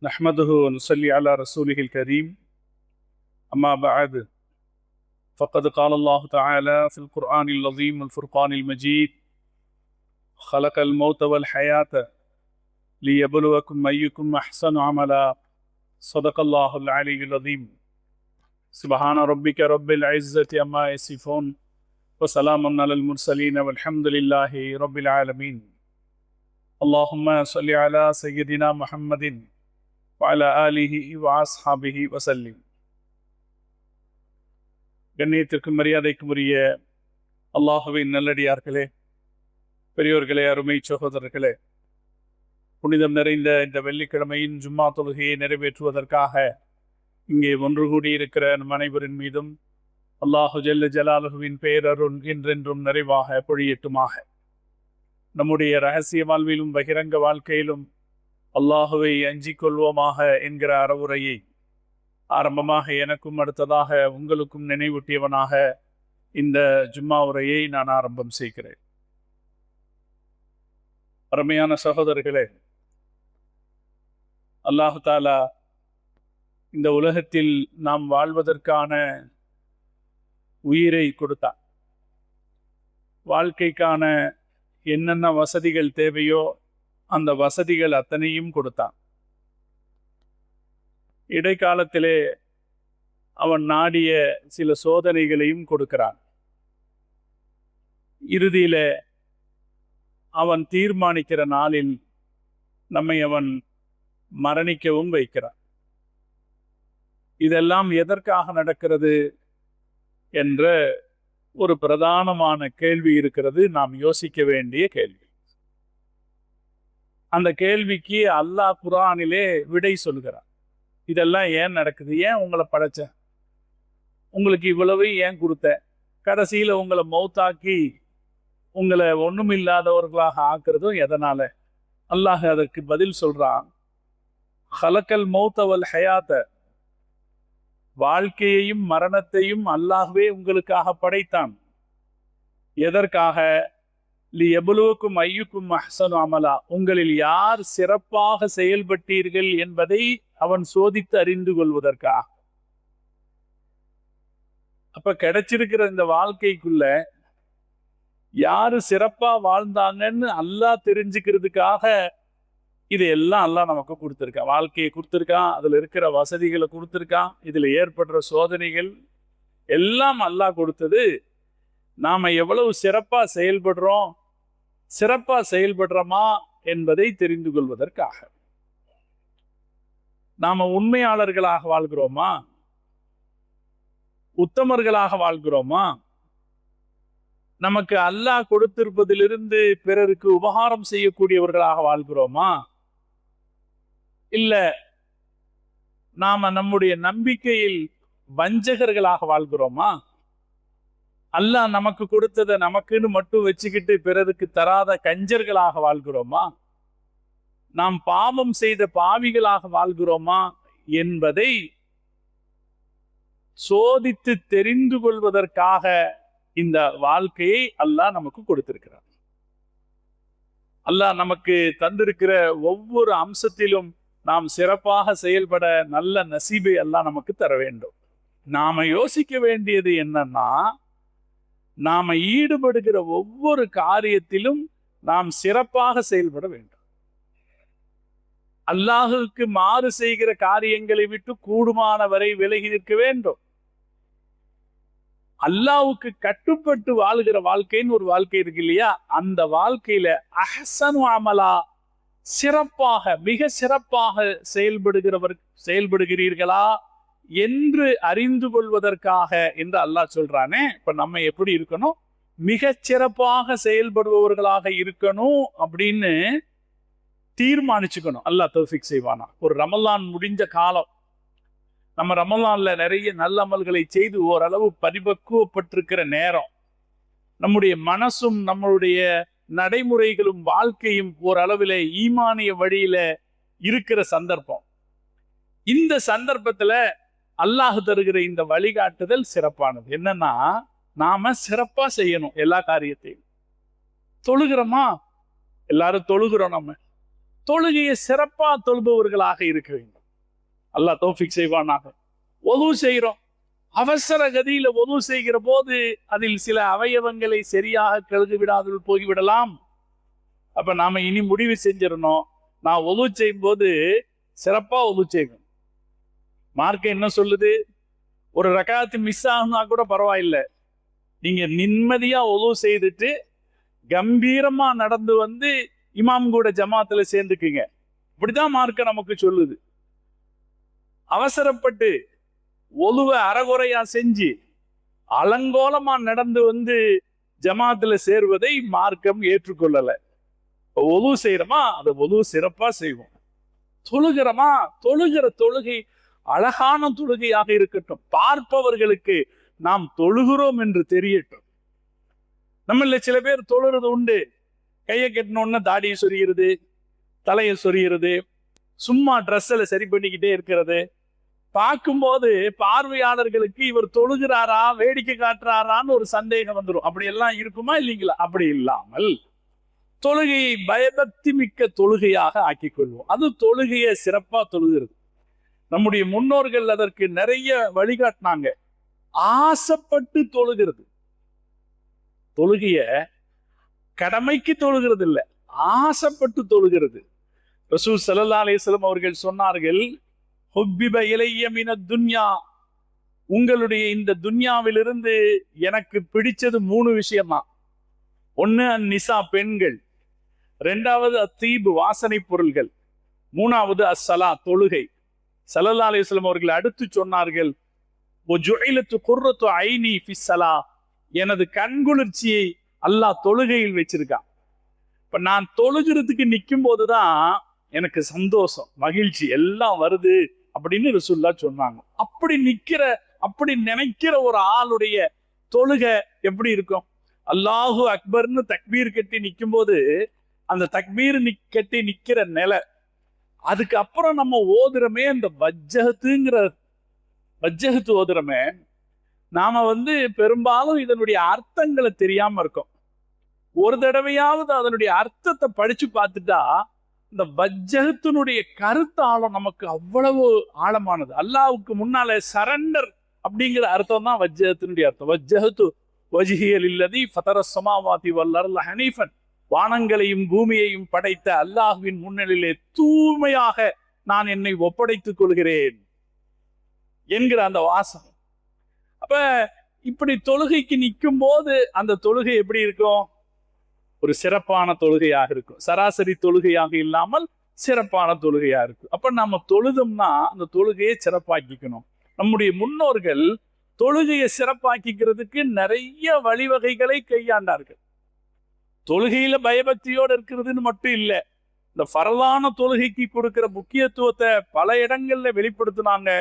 نحمده ونصلي على رسوله الكريم أما بعد فقد قال الله تعالى في القرآن العظيم والفرقان المجيد خلق الموت والحياة ليبلوكم أيكم أحسن عملا صدق الله العلي العظيم سبحان ربك رب العزة عما يصفون وسلام على المرسلين والحمد لله رب العالمين اللهم صل على سيدنا محمد وعلى آله وأصحابه وسلم. கண்ணியத்திற்கும் மரியாதைக்கும் உரிய அல்லாஹுவின் நல்லடியார்களே, பெரியோர்களே, அருமை சகோதரர்களே, புனிதம் நிறைந்த இந்த வெள்ளிக்கிழமையின் ஜும்மா தொழுகையை நிறைவேற்றுவதற்காக இங்கே ஒன்று கூடியிருக்கிற நம் அனைவரின் மீதும் அல்லாஹு ஜல்ல ஜலாலுவின் பேரருள் என்றென்றும் நிறைவாக பொழியட்டுமாக. நம்முடைய இரகசிய வாழ்விலும் பகிரங்க வாழ்க்கையிலும் அல்லாஹுவை அஞ்சிக் கொள்வோமாக என்கிற அறவுரையை ஆரம்பமாக எனக்கும் அடுத்ததாக உங்களுக்கும் நினைவூட்டியவனாக இந்த ஜும்மா உரையை நான் ஆரம்பம் செய்கிறேன். அருமையான சகோதரர்களே, அல்லாஹு தாலா இந்த உலகத்தில் நாம் வாழ்வதற்கான உயிரை கொடுத்தார். வாழ்க்கைக்கான என்னென்ன வசதிகள் தேவையோ அந்த வசதிகள் அத்தனையும் கொடுத்தான். இடைக்காலத்திலே அவன் நாடிய சில சோதனைகளையும் கொடுக்கிறான். இறுதியில அவன் தீர்மானிக்கிற நாளில் நம்மை அவன் மரணிக்கவும் வைக்கிறான். இதெல்லாம் எதற்காக நடக்கிறது என்ற ஒரு பிரதானமான கேள்வி இருக்கிறது, நாம் யோசிக்க வேண்டிய கேள்வி. அந்த கேள்விக்கு அல்லாஹ் குர்ஆனிலே விடை சொல்கிறான். இதெல்லாம் ஏன் நடக்குது? ஏன் உங்களை படைச்சேன்? உங்களுக்கு இவ்வளவு ஏன் கொடுத்தேன்? கடைசியில் உங்களை மௌத்தாக்கி உங்களை ஒண்ணுமில்லாதவர்களாக ஆக்குறதும் எதனால? அல்லாஹ் அதற்கு பதில் சொல்றான். ஹலக்கல் மௌத்த வல் ஹயாத்த, வாழ்க்கையையும் மரணத்தையும் அல்லாஹ்வே உங்களுக்காக படைத்தான். எதற்காக? லியப்லுவக்கும் ஐயுக்கும் அஹ்ஸனு அமலா, உங்களில் யார் சிறப்பாக செயல்பட்டீர்கள் என்பதை அவன் சோதித்து அறிந்து கொள்வதற்காக. அப்ப கிடைச்சிருக்கிற இந்த வாழ்க்கைக்குள்ள யாரு சிறப்பா வாழ்ந்தாங்கன்னு அல்லாஹ் தெரிஞ்சுக்கிறதுக்காக இதையெல்லாம் அல்லாஹ் நமக்கு கொடுத்துருக்கான். வாழ்க்கையை கொடுத்துருக்கான், அதுல இருக்கிற வசதிகளை கொடுத்துருக்கான், இதுல ஏற்படுற சோதனைகள் எல்லாம் அல்லாஹ் கொடுத்தது நாம எவ்வளவு சிறப்பா செயல்படுறோமா என்பதை தெரிந்து கொள்வதற்காக. நாம உண்மையாளர்களாக வாழ்கிறோமா? உத்தமர்களாக வாழ்கிறோமா? நமக்கு அல்லாஹ் கொடுத்திருப்பதிலிருந்து பிறருக்கு உபகாரம் செய்யக்கூடியவர்களாக வாழ்கிறோமா? இல்ல நாம நம்முடைய நம்பிக்கையில் வஞ்சகர்களாக வாழ்கிறோமா? அல்லாஹ் நமக்கு கொடுத்ததை நமக்குன்னு மட்டும் வச்சுக்கிட்டு பிறருக்கு தராத கஞ்சர்களாக வாழ்கிறோமா? நாம் பாவம் செய்த பாவிகளாக வாழ்கிறோமா என்பதை சோதித்து தெரிந்து கொள்வதற்காக இந்த வாழ்க்கையை அல்லாஹ் நமக்கு கொடுத்திருக்கிறார். அல்லாஹ் நமக்கு தந்திருக்கிற ஒவ்வொரு அம்சத்திலும் நாம் சிறப்பாக செயல்பட நல்ல நசீபை அல்லாஹ் நமக்கு தர வேண்டும். நாம யோசிக்க வேண்டியது என்னன்னா, நாம ஈடுபடுகிற ஒவ்வொரு காரியத்திலும் நாம் சிறப்பாக செயல்பட வேண்டும். அல்லாஹுக்கு மாறு செய்கிற காரியங்களை விட்டு கூடுமான வரை விலகி நிற்க வேண்டும். அல்லாஹ்வுக்கு கட்டுப்பட்டு வாழ்கிற வாழ்க்கைன்னு ஒரு வாழ்க்கை இருக்கு இல்லையா? அந்த வாழ்க்கையில அஹ்ஸனு அமலா, சிறப்பாக மிக சிறப்பாக செயல்படுகிறீர்களா என்று அறிந்து கொள்வதற்காக என்று அல்லாஹ் சொல்றானே. இப்ப நம்ம எப்படி இருக்கணும்? மிக சிறப்பாக செயல்படுபவர்களாக இருக்கணும் அப்படின்னு தீர்மானிச்சுக்கணும். அல்லாஹ் தௌஃபீக் செய்வானா. ஒரு ரமலான் முடிஞ்ச காலம், நம்ம ரமலான்ல நிறைய நல்ல அமல்களை செய்து ஓரளவு பரிபக்குவப்பட்டிருக்கிற நேரம், நம்முடைய மனசும் நம்மளுடைய நடைமுறைகளும் வாழ்க்கையும் ஓரளவில் ஈமானிய வழியில இருக்கிற சந்தர்ப்பம். இந்த சந்தர்ப்பத்துல அல்லாஹ் தருகிற இந்த வழிகாட்டுதல் சிறப்பானது. என்னன்னா, நாம சிறப்பா செய்யணும் எல்லா காரியத்தையும். தொழுகிறோமா? எல்லாரும் தொழுகிறோம். நம்ம தொழுகையை சிறப்பா தொழுபவர்களாக இருக்க வேண்டும். அல்லாஹ் தௌஃபீக் செய்வானாக. ஒது செய்கிறோம், அவசர கதியில ஒது செய்கிற போது அதில் சில அவயவங்களை சரியாக கழுது விடாமல் போய்விடலாம். அப்ப நாம இனி முடிவு செஞ்சிடணும், நான் ஒது செய்யும் போது சிறப்பா ஒது செய்யணும். மார்க்கம் என்ன சொல்லுது? ஒரு ரகாத்து மிஸ் ஆகுனா கூட பரவாயில்லை, நீங்க நிம்மதியா ஒது செய்துட்டு கம்பீரமா நடந்து வந்து இமாம் கூட ஜமாத்துல சேர்ந்துக்குங்க. இப்படிதான் மார்க்கம் நமக்கு சொல்லுது. அவசரப்பட்டு ஒலுவ அறகுறையா செஞ்சு அலங்கோலமா நடந்து வந்து ஜமாத்துல சேர்வதை மார்க்கம் ஏற்றுக்கொள்ளல. ஒலு செய்யறோமா, அதை ஒலு சிறப்பா செய்வோம். தொழுகிறோமா, தொழுகிற தொழுகை அழகான தொழுகையாக இருக்கட்டும். பார்ப்பவர்களுக்கு நாம் தொழுகிறோம் என்று தெரியட்டும். நம்மள சில பேர் தொழுறது உண்டு, கையை கட்டினோன்னு தாடியை சொரிகிறது, தலையை சொரிகிறது, சும்மா ட்ரெஸ்ஸில் சரி பண்ணிக்கிட்டே இருக்கிறது. பார்க்கும்போது பார்வையாளர்களுக்கு இவர் தொழுகிறாரா வேடிக்கை காட்டுறாரான்னு ஒரு சந்தேகம் வந்துடும். அப்படி எல்லாம் இருக்குமா இல்லைங்களா? அப்படி இல்லாமல் தொழுகையை பயபக்தி மிக்க தொழுகையாக ஆக்கிக் கொள்வோம். அது தொழுகையை சிறப்பா தொழுகிறது. நம்முடைய முன்னோர்கள் அதற்கு நிறைய வழிகாட்டினாங்க. ஆசைப்பட்டு தொழுகிறது. தொழுகைய கடமைக்கு தொழுகிறது இல்லை, ஆசைப்பட்டு தொழுகிறது. ரசூல் ஸல்லல்லாஹு அலைஹி வஸல்லம் அவர்கள் சொன்னார்கள், ஹுப்பிப இலைய மினத் துன்யா, உங்களுடைய இந்த துன்யாவிலிருந்து எனக்கு பிடிச்சது 3 விஷயம்தான். ஒண்ணு அந்நிசா, பெண்கள். 2வது அத்தீபு, வாசனை பொருள்கள். 3வது அஸ்ஸலா, தொழுகை. ஸல்லல்லாஹு அலைஹி வஸல்லம் அவர்கள் அடுத்து சொன்னார்கள், வஜுஇலத்து குர்ரத்து ஐனி ஃபிஸ்ஸலா, எனது கண்குளிர்ச்சியை அல்லாஹ் தொழுகையில் வச்சிருக்கான். இப்ப நான் தொழுகிறதுக்கு நிற்கும் போதுதான் எனக்கு சந்தோஷம், மகிழ்ச்சி எல்லாம் வருது அப்படின்னு ரசூலுல்லாஹ் சொன்னாங்க. அப்படி நினைக்கிற ஒரு ஆளுடைய தொழுகை எப்படி இருக்கும்? அல்லாஹு அக்பர்னு தக்பீர் கட்டி நிற்கும் போது அந்த தக்பீர் கட்டி நிக்கிற நிலை, அதுக்கப்புறம் நம்ம ஓதுறமே அந்த வஜ்ஜஹத்து ஓதுறமே, நாம பெரும்பாலும் இதனுடைய அர்த்தங்களை தெரியாம இருக்கோம். ஒரு தடவையாவது அதனுடைய அர்த்தத்தை படிச்சு பார்த்துட்டா இந்த வஜ்ஜஹத்தினுடைய கருத்தாழம் நமக்கு அவ்வளவு ஆழமானது. அல்லாஹ்வுக்கு முன்னால சரண்டர் அப்படிங்கிற அர்த்தம் தான் வஜ்ஜஹத்தினுடைய அர்த்தம். வஜ்ஜஹத்து வஜ்ஹிய லில்லதி ஃபதரஸ் ஸமாவாதி வல் அர்த ஹனீஃபன், வானங்களையும் பூமியையும் படைத்த அல்லாஹ்வின் முன்னிலையிலே தூய்மையாக நான் என்னை ஒப்படைத்துக் கொள்கிறேன் என்கிற அந்த வாசகம். அப்ப இப்படி தொழுகைக்கு நிற்கும் போது அந்த தொழுகை எப்படி இருக்கும்? ஒரு சிறப்பான தொழுகையாக இருக்கும். சராசரி தொழுகையாக இல்லாமல் சிறப்பான தொழுகையா இருக்கும். அப்ப நம்ம தொழுதோம்னா அந்த தொழுகையை சிறப்பாக்கிக்கணும். நம்முடைய முன்னோர்கள் தொழுகையை சிறப்பாக்கிக்கிறதுக்கு நிறைய வழிவகைகளை கையாண்டார்கள். தொழுகையில பயபக்தியோடு இருக்கிறதுன்னு மட்டும் இல்லை, இந்த ஃபர்லான தொழுகைக்கு கொடுக்கிற முக்கியத்துவத்தை பல இடங்கள்ல வெளிப்படுத்தினாங்க.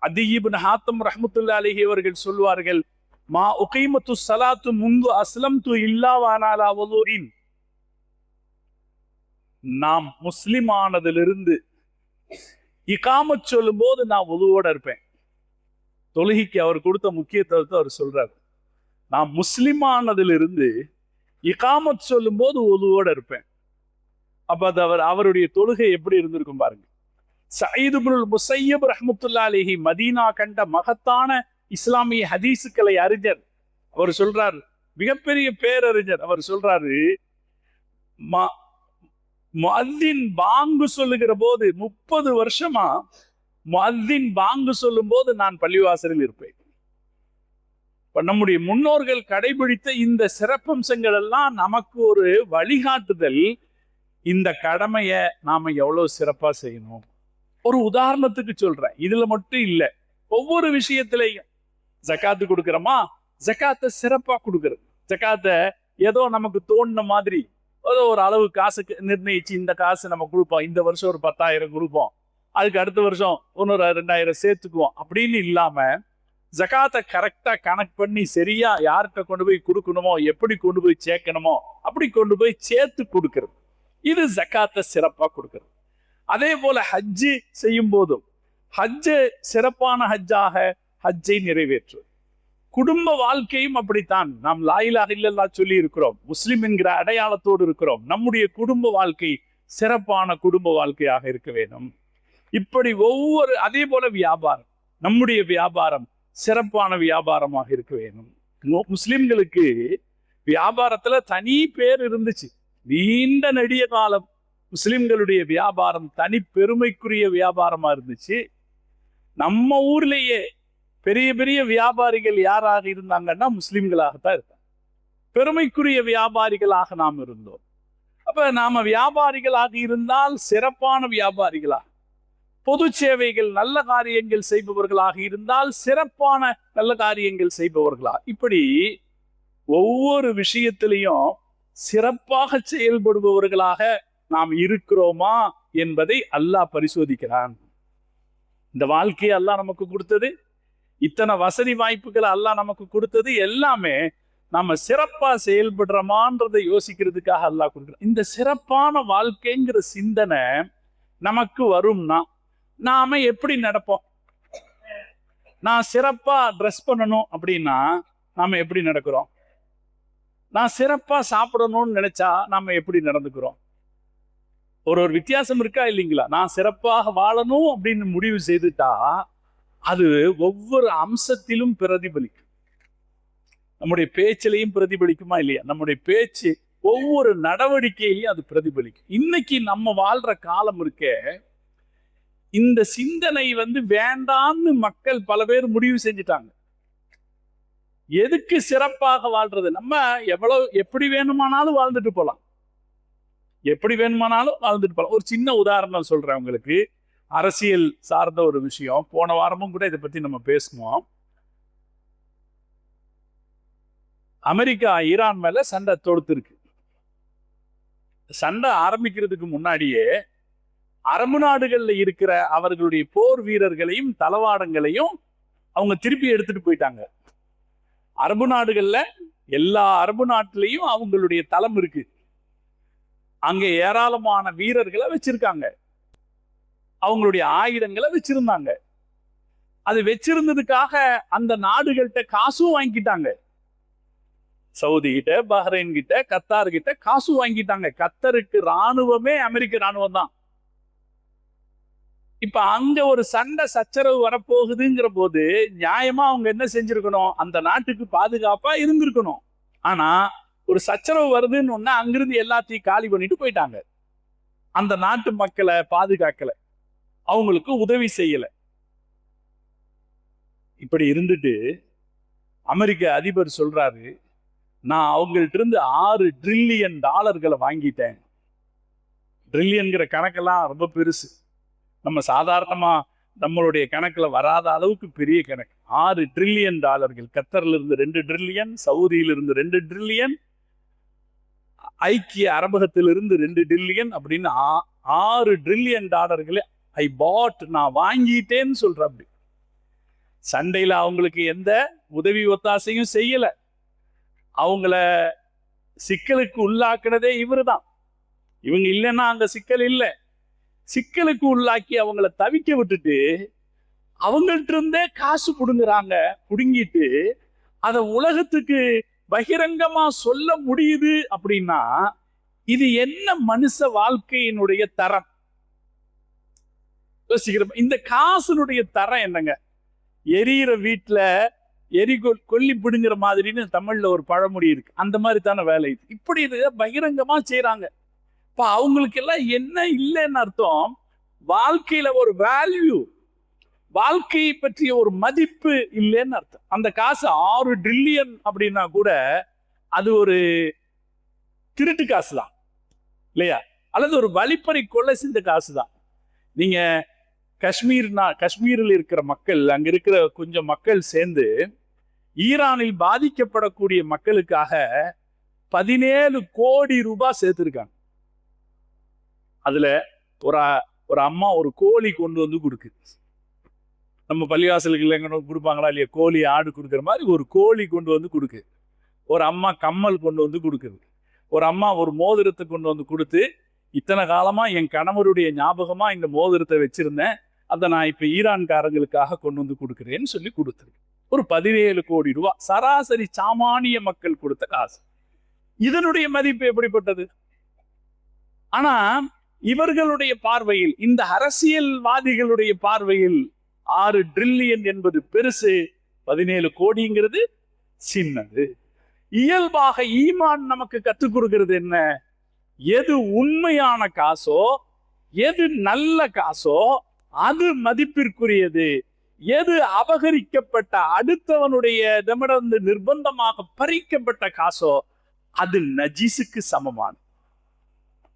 அதி இப்னு ஹாத்தம் ரஹ்மத்துல்லாஹி அலைஹி அவர்கள் சொல்வார்கள், மா உகீமத்து ஸலாத்து முந்து அஸ்லம்து இல்லா வஅனா அலா வுதுஇன், நாம் முஸ்லிம் ஆனதிலிருந்து இகாமத் சொல்லும் போது நான் வுதுவோட இருப்பேன். தொழுகைக்கு அவர் கொடுத்த முக்கியத்துவத்தை அவர் சொல்றாரு. நான் முஸ்லிம் ஆனதிலிருந்து இகாமத் சொல்லும் போது வுதுவோட இருப்பேன். அப்ப அது அவருடைய தொழுகை எப்படி இருந்திருக்கும் பாருங்க. சயீத் இப்னுல் முஸையப் ரஹ்மத்துல்லாஹி அலைஹி, மதீனா கண்ட மகத்தான இஸ்லாமிய ஹதீசுக்களை அறிஞர். அவர் சொல்றாரு, மிகப்பெரிய பேரறிஞர். அவர் சொல்றாரு, முஅத்தின் பாங்கு சொல்லுகிற போது 30 வருஷமா முஅத்தின் பாங்கு சொல்லும் போது நான் பள்ளிவாசலில் இருப்பேன். நம்முடைய முன்னோர்கள் கடைபிடித்த இந்த சிறப்பம்சங்கள் எல்லாம் நமக்கு ஒரு வழிகாட்டுதல். இந்த கடமையை நாம எவ்வளவு சிறப்பா செய்யணும். ஒரு உதாரணத்துக்கு சொல்றேன், இதுல மட்டும் இல்ல, ஒவ்வொரு விஷயத்திலையும் ஜகாத்து கொடுக்கிறோமா, ஜகாத்தை சிறப்பா கொடுக்கறது. ஜகாத்தை ஏதோ நமக்கு தோணுன மாதிரி ஏதோ ஒரு அளவு காசுக்கு நிர்ணயிச்சு இந்த காசு நம்ம கொடுப்போம், இந்த வருஷம் ஒரு 10,000 கொடுப்போம், அதுக்கு அடுத்த வருஷம் இன்னொரு 2,000 சேர்த்துக்குவோம் அப்படின்னு இல்லாம ஜகாத்தை கரெக்டா கணக்கு பண்ணி சரியா யார்கிட்ட கொண்டு போய் கொடுக்கணுமோ, எப்படி கொண்டு போய் சேர்க்கணுமோ அப்படி கொண்டு போய் சேர்த்து கொடுக்கறது. இது ஜகாத்தை சிறப்பா கொடுக்கறது. அதே போல ஹஜ்ஜு செய்யும் போதும் ஹஜ்ஜு சிறப்பான ஹஜ்ஜாக ஹஜ்ஜை நிறைவேற்று. குடும்ப வாழ்க்கையும் அப்படித்தான். நாம் லா இலாஹ இல்லல்லாஹ் சொல்லி இருக்கிறோம், முஸ்லிம் என்கிற அடையாளத்தோடு இருக்கிறோம். நம்முடைய குடும்ப வாழ்க்கை சிறப்பான குடும்ப வாழ்க்கையாக இருக்க வேண்டும். இப்படி ஒவ்வொரு அதே போல வியாபாரம், நம்முடைய வியாபாரம் சிறப்பான வியாபாரமாக இருக்க வேண்டும். முஸ்லிம்களுக்கு வியாபாரத்துல தனி பேர் இருந்துச்சு. நீண்ட நெடிய காலம் முஸ்லிம்களுடைய வியாபாரம் தனி பெருமைக்குரிய வியாபாரமா இருந்துச்சு. நம்ம ஊர்லயே பெரிய பெரிய வியாபாரிகள் யாராக இருந்தாங்கன்னா முஸ்லிம்களாகத்தான் இருக்காங்க. பெருமைக்குரிய வியாபாரிகளாக நாம் இருந்தோம். அப்ப நாம வியாபாரிகளாக இருந்தால் சிறப்பான வியாபாரிகளா, பொது சேவைகள் நல்ல காரியங்கள் செய்பவர்களாக இருந்தால் சிறப்பான நல்ல காரியங்கள் செய்பவர்களா, இப்படி ஒவ்வொரு விஷயத்திலையும் சிறப்பாக செயல்படுபவர்களாக நாம் இருக்கிறோமா என்பதை அல்லாஹ் பரிசோதிக்கிறான். இந்த வாழ்க்கையை அல்லாஹ் நமக்கு கொடுத்தது, இத்தனை வசதி வாய்ப்புகளை அல்லாஹ் நமக்கு கொடுத்தது எல்லாமே நம்ம சிறப்பா செயல்படுறோமான்றதை யோசிக்கிறதுக்காக அல்லாஹ் கொடுக்குறான். இந்த சிறப்பான வாழ்க்கைங்கிற சிந்தனை நமக்கு வரும்னா நாம எப்படி நடப்போம்? நான் சிறப்பா ட்ரெஸ் பண்ணணும் அப்படின்னா நாம எப்படி நடக்கிறோம்? நான் சிறப்பா சாப்பிடணும்னு நினைச்சா நாம எப்படி நடந்துக்கிறோம்? ஒரு வித்தியாசம் இருக்கா இல்லைங்களா? நான் சிறப்பாக வாழணும் அப்படின்னு முடிவு செய்துட்டா அது ஒவ்வொரு அம்சத்திலும் பிரதிபலிக்கும். நம்முடைய பேச்சிலையும் பிரதிபலிக்குமா இல்லையா? நம்முடைய பேச்சு ஒவ்வொரு நடவடிக்கையிலையும் அது பிரதிபலிக்கும். இன்னைக்கு நம்ம வாழ்ற காலம் இருக்க, இந்த சிந்தனை வேண்டான்னு மக்கள் பல பேர் முடிவு செஞ்சுட்டாங்க. எதுக்கு சிறப்பாக வாழ்றது? நம்ம எப்படி வேணுமானாலும் வாழ்ந்துட்டு போலாம், எப்படி வேணுமானாலும் வாழ்ந்துட்டு போலாம். ஒரு சின்ன உதாரணம் சொல்றேன் உங்களுக்கு, அரசியல் சார்ந்த ஒரு விஷயம். போன வாரமும் கூட இதை பத்தி நம்ம பேசுவோம். அமெரிக்கா ஈரான் மேல சண்டை தொடுத்திருக்கு. சண்டை ஆரம்பிக்கிறதுக்கு முன்னாடியே அரபு நாடுகள்ல இருக்கிற அவர்களுடைய போர் வீரர்களையும் தளவாடங்களையும் அவங்க திருப்பி எடுத்துட்டு போயிட்டாங்க. அரபு நாடுகள்ல எல்லா அரபு நாட்டிலையும் அவங்களுடைய தளம் இருக்கு. அங்க ஏராளமான வீரர்களை வச்சிருக்காங்க, அவங்களுடைய ஆயுதங்களை வச்சிருந்தாங்க. அது வச்சிருந்ததுக்காக அந்த நாடுகள்கிட்ட காசும் வாங்கிட்டாங்க. சவுதி கிட்ட, பஹ்ரைன் கிட்ட, கத்தார் கிட்ட காசு வாங்கிட்டாங்க. கத்தருக்கு ராணுவமே அமெரிக்க ராணுவம் தான். இப்ப அங்க ஒரு சண்டை சச்சரவு வரப்போகுதுங்கிற போது நியாயமா அவங்க என்ன செஞ்சிருக்கணும்? அந்த நாட்டுக்கு பாதுகாப்பா இருந்திருக்கணும். ஆனா ஒரு சச்சரவு வருதுன்னு ஒன்னா அங்கிருந்து எல்லாத்தையும் காலி பண்ணிட்டு போயிட்டாங்க. அந்த நாட்டு மக்களை பாதுகாக்கல, அவங்களுக்கு உதவி செய்யல. இப்படி இருந்துட்டு அமெரிக்க அதிபர் சொல்றாரு, நான் அவங்கள்ட்ட இருந்து $6 ட்ரில்லியன் வாங்கிட்டேன். ட்ரில்லியன்கிற கணக்கெல்லாம் ரொம்ப பெருசு, நம்ம சாதாரணமா நம்மளுடைய கணக்குல வராத அளவுக்கு பெரிய கணக்கு. $6 ட்ரில்லியன். கத்தர்ல இருந்து 2 ட்ரில்லியன், சவுதியில இருந்து 2 ட்ரில்லியன், ஐக்கிய அரபகத்திலிருந்து 2 ட்ரில்லியன் அப்படின்னு $6 ட்ரில்லியன் ஐ பாட், நான் வாங்கிட்டேன்னு சொல்ற. அப்படி சண்டையில அவங்களுக்கு எந்த உதவி ஒத்தாசையும் செய்யல, அவங்கள சிக்கலுக்கு உள்ளாக்குனதே இவரு தான். இவங்க இல்லைன்னா அங்க சிக்கல் இல்லை. சிக்கலுக்கு உள்ளாக்கி அவங்கள தவிக்க விட்டுட்டு அவங்கள்ட்ட இருந்தே காசு புடுங்குறாங்க. புடுங்கிட்டு அதை உலகத்துக்கு பகிரங்கமா சொல்ல முடியுது அப்படின்னா இது என்ன மனுஷ வாழ்க்கையினுடைய தரம்? யோசிக்கிறோம். இந்த காசுனுடைய தரம் என்னங்க? எரியிற வீட்டுல கொல்லி பிடுங்குற மாதிரின்னு தமிழ்ல ஒரு பழமொழி இருக்கு. அந்த மாதிரி தானே வேலை. இப்படி இது பகிரங்கமா செய்யறாங்க. இப்ப அவங்களுக்கு எல்லாம் என்ன இல்லைன்னு அர்த்தம்? வாழ்க்கையில ஒரு வேல்யூ, வாழ்க்கையை பற்றிய ஒரு மதிப்பு இல்லைன்னு அர்த்தம். அந்த காசு $6 ட்ரில்லியன் அப்படின்னா கூட அது ஒரு திருட்டு காசு தான் இல்லையா? அல்லது ஒரு வழிப்பறி கொலை செஞ்ச காசு தான். நீங்க காஷ்மீரில் இருக்கிற மக்கள், அங்க இருக்கிற கொஞ்சம் மக்கள் சேர்ந்து ஈரானில் பாதிக்கப்படக்கூடிய மக்களுக்காக 17 கோடி ரூபாய் சேர்த்திருக்காங்க. அதுல ஒரு அம்மா ஒரு கோழி கொண்டு வந்து கொடுக்கு. நம்ம பள்ளிவாசலுக்கு கொடுப்பாங்களா இல்லையா? கோழி, ஆடு கொடுக்குற மாதிரி ஒரு கோழி கொண்டு வந்து கொடுக்கு. ஒரு அம்மா கம்மல் கொண்டு வந்து கொடுக்குது. ஒரு அம்மா ஒரு மோதிரத்தை கொண்டு வந்து கொடுத்து, இத்தனை காலமா என் கணவருடைய ஞாபகமா இந்த மோதிரத்தை வச்சிருந்தேன், அதை நான் இப்ப ஈரான்காரங்களுக்காக கொண்டு வந்து கொடுக்குறேன்னு சொல்லி கொடுத்துருக்கு. ஒரு 17 கோடி ரூபாய் சராசரி சாமானிய மக்கள் கொடுத்த காசு. இதனுடைய மதிப்பு எப்படிப்பட்டது? ஆனா இவர்களுடைய பார்வையில், இந்த அரசியல்வாதிகளுடைய பார்வையில் 6 டிரில்லியன் என்பது பெருசு, 17 கோடிங்கிறது சின்னது. இயல்பாக ஈமான் நமக்கு கற்றுக் கொடுக்கிறது என்ன? எது உண்மையான காசோ, எது நல்ல காசோ அது மதிப்பிற்குரியது. எது அபகரிக்கப்பட்ட அடுத்தவனுடைய இடமிருந்து நிர்பந்தமாக பறிக்கப்பட்ட காசோ அது நஜீஸுக்கு சமமானது.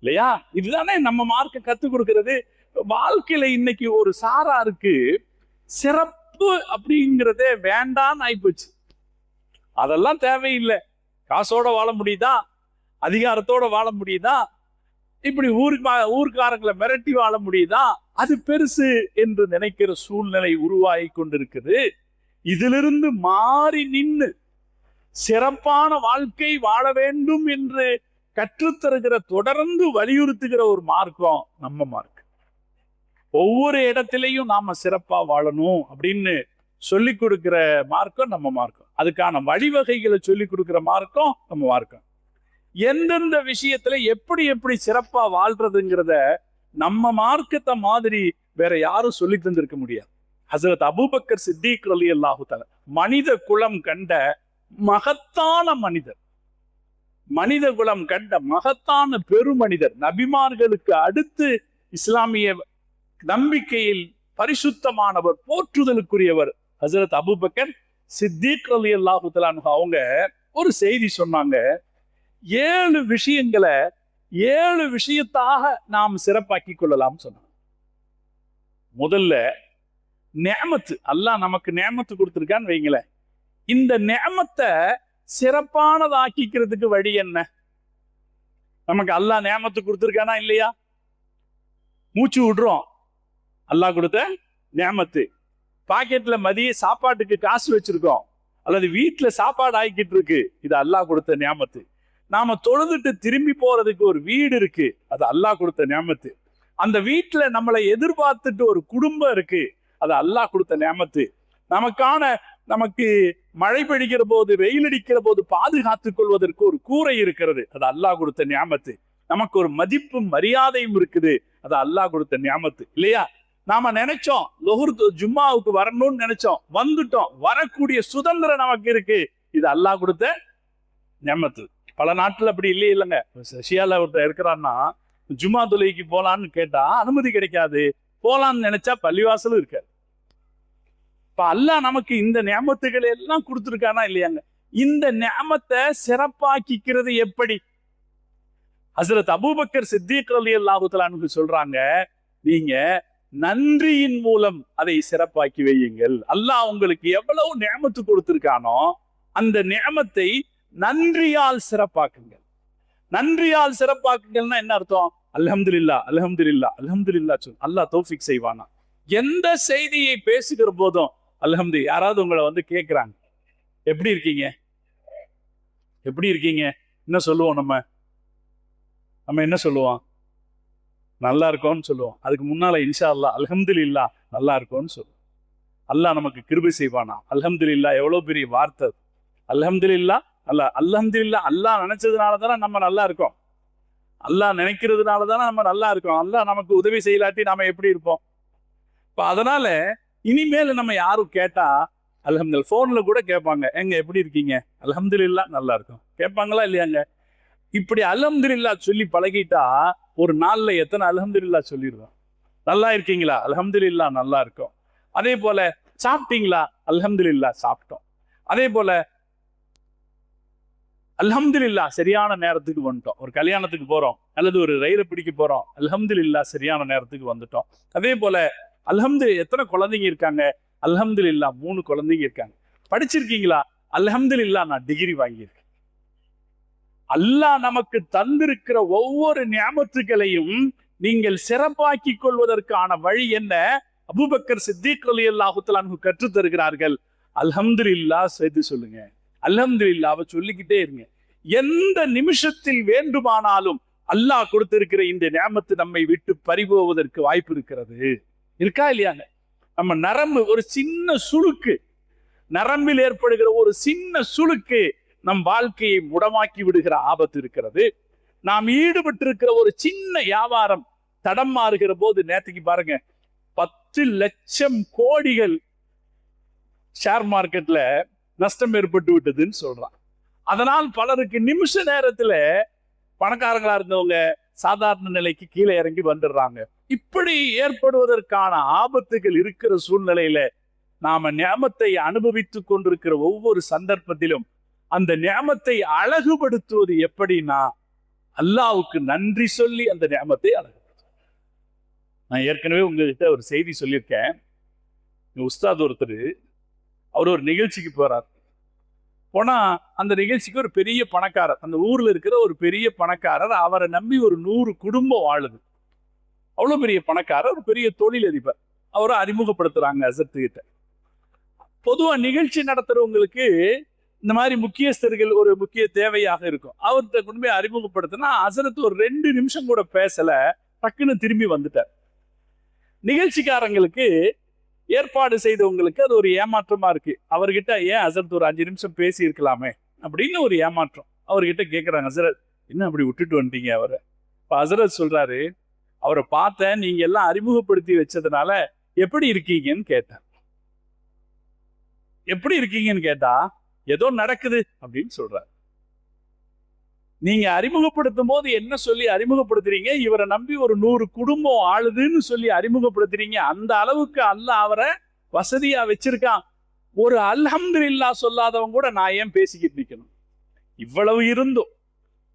இல்லையா? இதுதானே நம்ம மார்க்க கத்துக் கொடுக்கிறது. வாழ்க்கையில இன்னைக்கு ஒரு சாராருக்கு சிறப்பு அப்படிங்கிறதே வேண்டான்னு ஆயிப்போச்சு. அதெல்லாம் தேவையில்லை. காசோட வாழ முடியுதா, அதிகாரத்தோட வாழ முடியுதா, இப்படி ஊர்க்காரங்களை மிரட்டி வாழ முடியுதா, அது பெருசு என்று நினைக்கிற சூழ்நிலை உருவாகி கொண்டிருக்குது. இதிலிருந்து மாறி நின்று சிறப்பான வாழ்க்கை வாழ வேண்டும் என்று கற்றுத்தருகிற, தொடர்ந்து வலியுறுத்துகிற ஒரு மார்க்கம் நம்ம மார்க்கம். ஒவ்வொரு இடத்திலையும் நாம சிறப்பா வாழணும் அப்படின்னு சொல்லி கொடுக்கிற மார்க்கம் நம்ம மார்க்கம். அதுக்கான வழிவகைகளை சொல்லி கொடுக்கிற மார்க்கம் நம்ம மார்க்கம். எந்தெந்த விஷயத்துல எப்படி எப்படி சிறப்பா வாழ்றதுங்கிறத நம்ம மார்க்கத்தை மாதிரி வேற யாரும் சொல்லி தந்திருக்க முடியாது. ஹசரத் அபூபக்கர் சித்திக் ரலியல்லாஹு தஆலா மனித குலம் கண்ட மகத்தான மனிதர், மனித குலம் கண்ட மகத்தான பெருமனிதர், நபிமார்களுக்கு அடுத்து இஸ்லாமிய நம்பிக்கையில் பரிசுத்தமானவர், போற்றுதலுக்குரியவர் ஹசரத் அபூபக்கர் சித்திக் ரலியல்லாஹு தஆலா. அவங்க ஒரு செய்தி சொன்னாங்க. 7 விஷயங்களை 7 விஷயத்தாக நாம் சிறப்பாக்கி கொள்ளலாம் சொன்னாங்க. முதல்ல நிஅமத்து, அல்லாஹ் நமக்கு நிஅமத்து கொடுத்திருக்கான்னு வைங்களேன். இந்த நிஅமத்தை சிறப்பானதாக்கிக்கிறதுக்கு வழி என்ன? நமக்கு அல்லாஹ் நிஅமத்து கொடுத்திருக்கானா இல்லையா? மூச்சு விடுறோம், அல்லாஹ் கொடுத்த நிஅமத்து. பாக்கெட்ல மதிய சாப்பாட்டுக்கு காசு வச்சிருக்கோம், அல்லது வீட்டுல சாப்பாடு ஆகிக்கிட்டு இருக்கு, இது அல்லாஹ் கொடுத்த நிஅமத்து. நாம தொழுதுட்டு திரும்பி போறதுக்கு ஒரு வீடு இருக்கு, அது அல்லாஹ் கொடுத்த நிஅமத்து. அந்த வீட்டுல நம்மளை எதிர்பார்த்துட்டு ஒரு குடும்பம் இருக்கு, அது அல்லாஹ் கொடுத்த நிஅமத்து. நமக்கு மழை பெய்கிற போது, வெயில் அடிக்கிற போது பாதுகாத்துக் கொள்வதற்கு ஒரு கூரை இருக்கிறது, அது அல்லாஹ் கொடுத்த நிஅமத்து. நமக்கு ஒரு மதிப்பும் மரியாதையும் இருக்குது, அது அல்லாஹ் கொடுத்த நிஅமத்து. இல்லையா? நாம நினைச்சோம் லொஹர் ஜும்மாவுக்கு வரணும்னு நினைச்சோம், வந்துட்டோம். வரக்கூடிய சுதந்திரம் நமக்கு இருக்கு, இது அல்லாஹ் கொடுத்த நிஅமத்து. பல நாட்டுல அப்படி இல்லைங்க. ரஷ்யால ஒருத்தர் இருக்கிறான்னா ஜும்மா தொழுகைக்கு போலான்னு கேட்டா அனுமதி கிடைக்காது, போலான்னு நினைச்சா பள்ளிவாசலும் இருக்காது. இப்ப அல்லாஹ் நமக்கு இந்த நிஅமத்துகளை எல்லாம் கொடுத்துருக்கானா இல்லையாங்க? இந்த நிஅமத்தை சிறப்பாக்கிக்கிறது எப்படி? ஹசரத் அபூபக்கர் சித்திக் ரலியல்லாஹு தஆலா சொல்றாங்க, நீங்க நன்றியின் மூலம் அதை சிறப்பாக்கி வையுங்கள். அல்லாஹ் உங்களுக்கு எவ்வளவு நிஅமத்து கொடுத்திருக்கானோ அந்த நிஅமத்தை நன்றியால் சிறப்பாக்குங்கள். நன்றியால் சிறப்பாக்குங்கள்னா என்ன அர்த்தம்? அல்ஹம்துலில்லாஹ் அல்ஹம்துலில்லாஹ் அல்ஹம்துலில்லாஹ் சொல். அல்லாஹ் தௌஃபீக் செய்வானா. எந்த செய்தியை பேசுகிற போதும் அல்ஹம்து. யாராவது உங்களை வந்து கேட்கிறாங்க, எப்படி இருக்கீங்க, எப்படி இருக்கீங்க, என்ன சொல்லுவோம்? நம்ம என்ன சொல்லுவோம்? நல்லா இருக்கோம்னு சொல்லுவோம். அதுக்கு முன்னால இன்ஷா அல்லாஹ் அல்ஹம்துலில்லாஹ் நல்லா இருக்கோம்னு சொல்லுவோம். அல்லாஹ் நமக்கு கிருபை செய்வானா. அல்ஹம்துலில்லாஹ் எவ்வளவு பெரிய வார்த்தை. அல்ஹம்துலில்லாஹ் அல்ஹம்துலில்லாஹ் அல்லாஹ் நினைச்சதுனால தானே நம்ம நல்லா இருக்கோம். அல்லாஹ் நினைக்கிறதுனால தானே நம்ம நல்லா இருக்கோம். அல்லாஹ் நமக்கு உதவி செய்யலாட்டி நாம எப்படி இருப்போம்? இப்ப அதனால இனிமேல் நம்ம யாரும் கேட்டா அல்ஹம்துலில்லாஹ், போன்ல கூட கேட்பாங்க, எங்க எப்படி இருக்கீங்க? அல்ஹம்துலில்லாஹ் நல்லா இருக்கும். கேட்பாங்களா இல்லையாங்க? இப்படி அல்ஹம்துலில்லாஹ் சொல்லி பழகிட்டா ஒரு நாள்ல எத்தனை அல்ஹம்துலில்லாஹ் சொல்லிடுவோம். நல்லா இருக்கீங்களா? அல்ஹம்துலில்லாஹ் நல்லா இருக்கும். அதே போல சாப்பிட்டீங்களா? அல்ஹம்துலில்லாஹ் சாப்பிட்டோம். அதே போல அல்ஹம்துலில்லாஹ் சரியான நேரத்துக்கு வந்துட்டோம். ஒரு கல்யாணத்துக்கு போறோம் அல்லது ஒரு ரயிலை பிடிக்க போறோம், அல்ஹம்துலில்லாஹ் சரியான நேரத்துக்கு வந்துட்டோம். அதே போல எத்தனை குழந்தைங்க இருக்காங்க? அல்ஹம்துலில்லாஹ் 3 குழந்தைங்க இருக்காங்க. படிச்சிருக்கீங்களா? அல்ஹம்துலில்லாஹ் நான் டிகிரி வாங்கியிருக்கேன். அல்லாஹ் நமக்கு தந்திருக்கிற ஒவ்வொரு நிஅமத்துகளையும் நீங்கள் சிறப்பாக்கி கொள்வதற்கான வழி என்ன? அபூபக்கர் சித்திக் ரலியல்லாஹு தஆலா கற்றுத் தருகிறார்கள். அல்ஹம்துலில்லாஹ் சேர்த்து சொல்லுங்க, அல்ஹம்துலில்லாஹ்வை சொல்லிக்கிட்டே இருங்க. எந்த நிமிஷத்தில் வேண்டுமானாலும் அல்லாஹ் கொடுத்திருக்கிற இந்த நிஅமத்து நம்மை விட்டு பறிபோவதற்கு வாய்ப்பு இருக்கிறது. இருக்கா இல்லையாங்க? நம்ம நரம்பு ஒரு சின்ன சுளுக்கு, நரம்பில் ஏற்படுகிற ஒரு சின்ன சுளுக்கு நம் வாழ்க்கையை முடமாக்கி விடுகிற ஆபத்து இருக்கிறது. நாம் ஈடுபட்டிருக்கிற ஒரு சின்ன வியாபாரம் தடம் மாறுகிற போது, நேற்றுக்கு பாருங்க 10 லட்சம் கோடிகள் ஷேர் மார்க்கெட்ல நஷ்டம் ஏற்பட்டு விட்டதுன்னு சொல்றான். அதனால் பலருக்கு நிமிஷ நேரத்துல பணக்காரங்களா இருந்தவங்க சாதாரண நிலைக்கு கீழே இறங்கி வந்துடுறாங்க. இப்படி ஏற்படுவதற்கான ஆபத்துகள் இருக்கிற சூழ்நிலையில நாம நியாமத்தை அனுபவித்துக் கொண்டிருக்கிற ஒவ்வொரு சந்தர்ப்பத்திலும் அந்த நியாமத்தை அழகுபடுத்துவது எப்படின்னா, அல்லாஹ்வுக்கு நன்றி சொல்லி அந்த நியாமத்தை அழகுபடுத்தும். நான் ஏற்கனவே உங்ககிட்ட ஒரு செய்தி சொல்லியிருக்கேன். உஸ்தாத் ஒருத்தர், அவர் ஒரு நிகழ்ச்சிக்கு போறார். போனா அந்த நிகழ்ச்சிக்கு ஒரு பெரிய பணக்காரர், அந்த ஊர்ல இருக்கிற ஒரு பெரிய பணக்காரர், அவரை நம்பி ஒரு 100 குடும்பம் வாழுது. அவ்வளவு பெரிய பணக்காரர், ஒரு பெரிய தொழிலதிபர். அவரை அறிமுகப்படுத்துறாங்க ஹசரத் கிட்ட. பொதுவா நிகழ்ச்சி நடத்துறவங்களுக்கு இந்த மாதிரி முக்கியஸ்தர்கள் ஒரு முக்கிய தேவையாக இருக்கும். அவர்கிட்ட கொண்டு போய் அறிமுகப்படுத்தினா ஹசரத் ஒரு 2 நிமிஷம் கூட பேசல, டக்குன்னு திரும்பி வந்துட்டார். நிகழ்ச்சிக்காரங்களுக்கு, ஏற்பாடு செய்தவங்களுக்கு அது ஒரு ஏமாற்றமா இருக்கு. அவர்கிட்ட ஏன் ஹசரத் ஒரு 5 நிமிஷம் பேசி இருக்கலாமே அப்படின்னு ஒரு ஏமாற்றம். அவர்கிட்ட கேட்குறாங்க, ஹசரத் என்ன அப்படி விட்டுட்டு வந்துட்டீங்க அவரை? இப்போ ஹசரத் சொல்றாரு, அவரை பார்த்தேன், நீங்க எல்லாம் அறிமுகப்படுத்தி வச்சதுனால எப்படி இருக்கீங்கன்னு கேட்டேன். எப்படி இருக்கீங்கன்னு கேட்டா ஏதோ நடக்குது அப்படின்னு சொல்றாரு. நீங்க அறிமுகப்படுத்தும் போது என்ன சொல்லி அறிமுகப்படுத்துறீங்க? இவரை நம்பி ஒரு 100 குடும்பம் ஆளுதுன்னு சொல்லி அறிமுகப்படுத்துறீங்க. அந்த அளவுக்கு அல்லாஹ் அவரை வசதியா வச்சிருக்கான். ஒரு அல்ஹம்துலில்லாஹ் சொல்லாதவங்க கூட நான் ஏன் பேசிக்கிட்டு நிக்கணும்? இவ்வளவு இருந்தும்,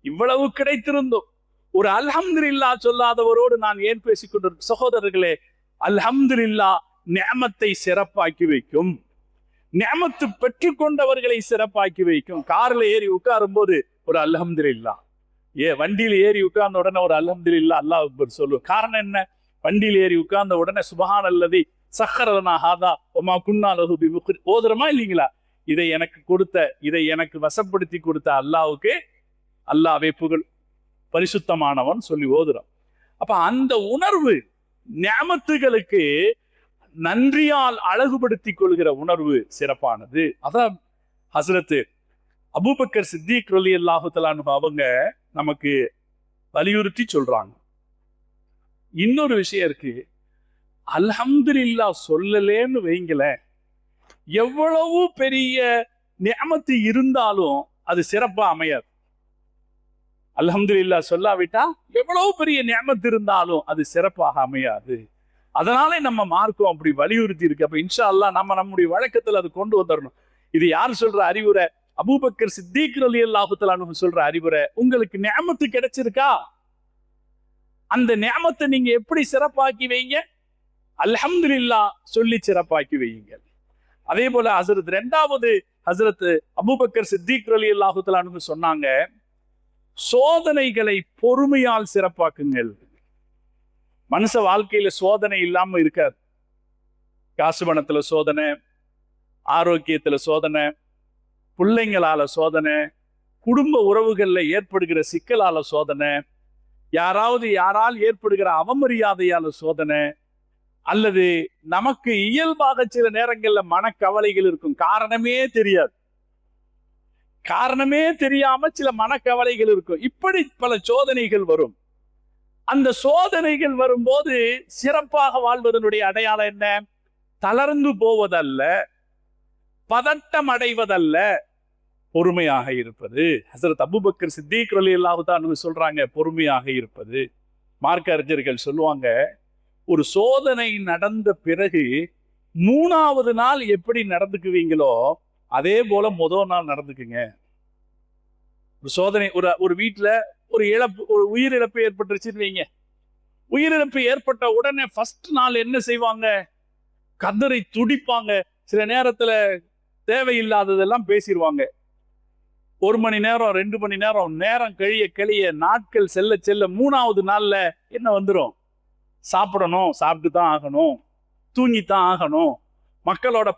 இவ்வளவு கிடைத்திருந்தும் ஒரு அல்ஹம்துலில்லாஹ் சொல்லாதவரோடு நான் ஏன் பேசிக்கொண்டு? சகோதரர்களே, அல்ஹம்துலில்லாஹ் நிஅமத்தை சிறப்பாக்கி வைக்கும். நிஅமத்து பெற்றுக்கொண்டவர்களை சிறப்பாக்கி வைக்கும். கார்ல ஏறி உட்காரும் போது ஒரு அல்ஹம்துலில்லாஹ், வண்டியில ஏறி உட்கார்ந்த உடனே ஒரு அல்ஹம்துலில்லாஹ் அல்லாஹ் அக்பர் சொல்லுவோம். காரணம் என்ன? வண்டியில ஏறி உட்கார்ந்த உடனே சுப்ஹானல்லதி சஹ்ஹரலனா ஹாதா வமா குன்னா லஹு பிமுக்ரின் ஓதுறமா இல்லீங்களா? இதை எனக்கு கொடுத்த, இதை எனக்கு வசப்படுத்தி கொடுத்த அல்லாஹ்வுக்கு அல்லாஹ்வே புகழ், பரிசுத்தமானவன் சொல்லி ஓதுறோம். அப்ப அந்த உணர்வு, நிஅமத்துகளுக்கு நன்றியால் அழகுபடுத்தி கொள்கிற உணர்வு சிறப்பானது. அதான் ஹஸ்ரத் அபூபக்கர் சித்திக் ரலியல்லாஹு தஆலா அன்ஹு அவங்க நமக்கு வலியுறுத்தி சொல்றாங்க. இன்னொரு விஷயம் இருக்கு, அல்ஹம்துலில்லாஹ் சொல்லலேன்னு வைங்களேன், எவ்வளவு பெரிய நிஅமத்து இருந்தாலும் அது சிறப்பா அமையாது. அல்ஹம்துலில்லாஹ் சொல்லாவிட்டா எவ்வளவு பெரிய நிஅமத்து இருந்தாலும் அது சிறப்பாக அமையாது. அதனாலே நம்ம மார்க்கம் அப்படி வலியுறுத்தி இருக்கு. அப்ப இன்ஷா அல்லாஹ் நம்ம நம்முடைய வழக்கத்தில் அது கொண்டு வந்துடணும். இது யார் சொல்ற அறிவுரை? அபூபக்கர் சித்திக் ரலியல்லாஹு தஆலா அன்ஹு சொல்ற அறிவுரை. உங்களுக்கு நிஅமத்து கிடைச்சிருக்கா? அந்த நிஅமத்தை நீங்க எப்படி சிறப்பாக்கி வைங்க? அல்ஹம்துலில்லாஹ் சொல்லி சிறப்பாக்கி வையுங்க. அதே போல ஹசரத் 2வது ஹசரத் அபூபக்கர் சித்திக் ரலியல்லாஹு தஆலா அன்ஹு சொன்னாங்க, சோதனைகளை பொறுமையால் சிறப்பாக்குங்கள். மனுஷ வாழ்க்கையில சோதனை இல்லாம இருக்காது. காசு பணத்துல சோதனை, ஆரோக்கியத்துல சோதனை, பிள்ளைங்களால சோதனை, குடும்ப உறவுகள்ல ஏற்படுகிற சிக்கலால சோதனை, யாரால் ஏற்படுகிற அவமரியாதையால சோதனை, அல்லது நமக்கு இயல்பாக சில நேரங்கள்ல மனக்கவலைகள் இருக்கும். காரணமே தெரியாது, காரணமே தெரியாம சில மனக்கவலைகள் இருக்கும். இப்படி பல சோதனைகள் வரும். அந்த சோதனைகள் வரும்போது சிறப்பாக வாழ்வதனுடைய அடையாளம் என்ன? தளர்ந்து போவதல்ல, பதட்டம் அடைவதல்ல, பொறுமையாக இருப்பது. ஹசரத் அபூபக்கர் சித்திக் ரலியல்லாஹு தஆலா அன்ஹு சொல்றாங்க, பொறுமையாக இருப்பது. மார்க்க அறிஞர்கள் சொல்லுவாங்க, ஒரு சோதனை நடந்த பிறகு 3வது நாள் எப்படி நடந்துக்குவீங்களோ அதே போல முதல் நாள் நடந்துக்குங்க. ஒரு சோதனை, ஒரு வீட்டுல ஒரு இழப்பு, ஒரு உயிரிழப்பு ஏற்பட்டுருச்சுன்னு வைங்க. உயிரிழப்பு ஏற்பட்ட உடனே ஃபர்ஸ்ட் நாள் என்ன செய்வாங்க? கதறி துடிப்பாங்க. சில நேரத்துல தேவையில்லாததெல்லாம் பேசிடுவாங்க. 1 மணி நேரம் 2 மணி நேரம் கழிய நாட்கள் செல்ல 3வது நாள்ல என்ன வந்துடும்? சாப்பிடணும், சாப்பிட்டு தான் ஆகணும், தூங்கித்தான் ஆகணும். மக்களோட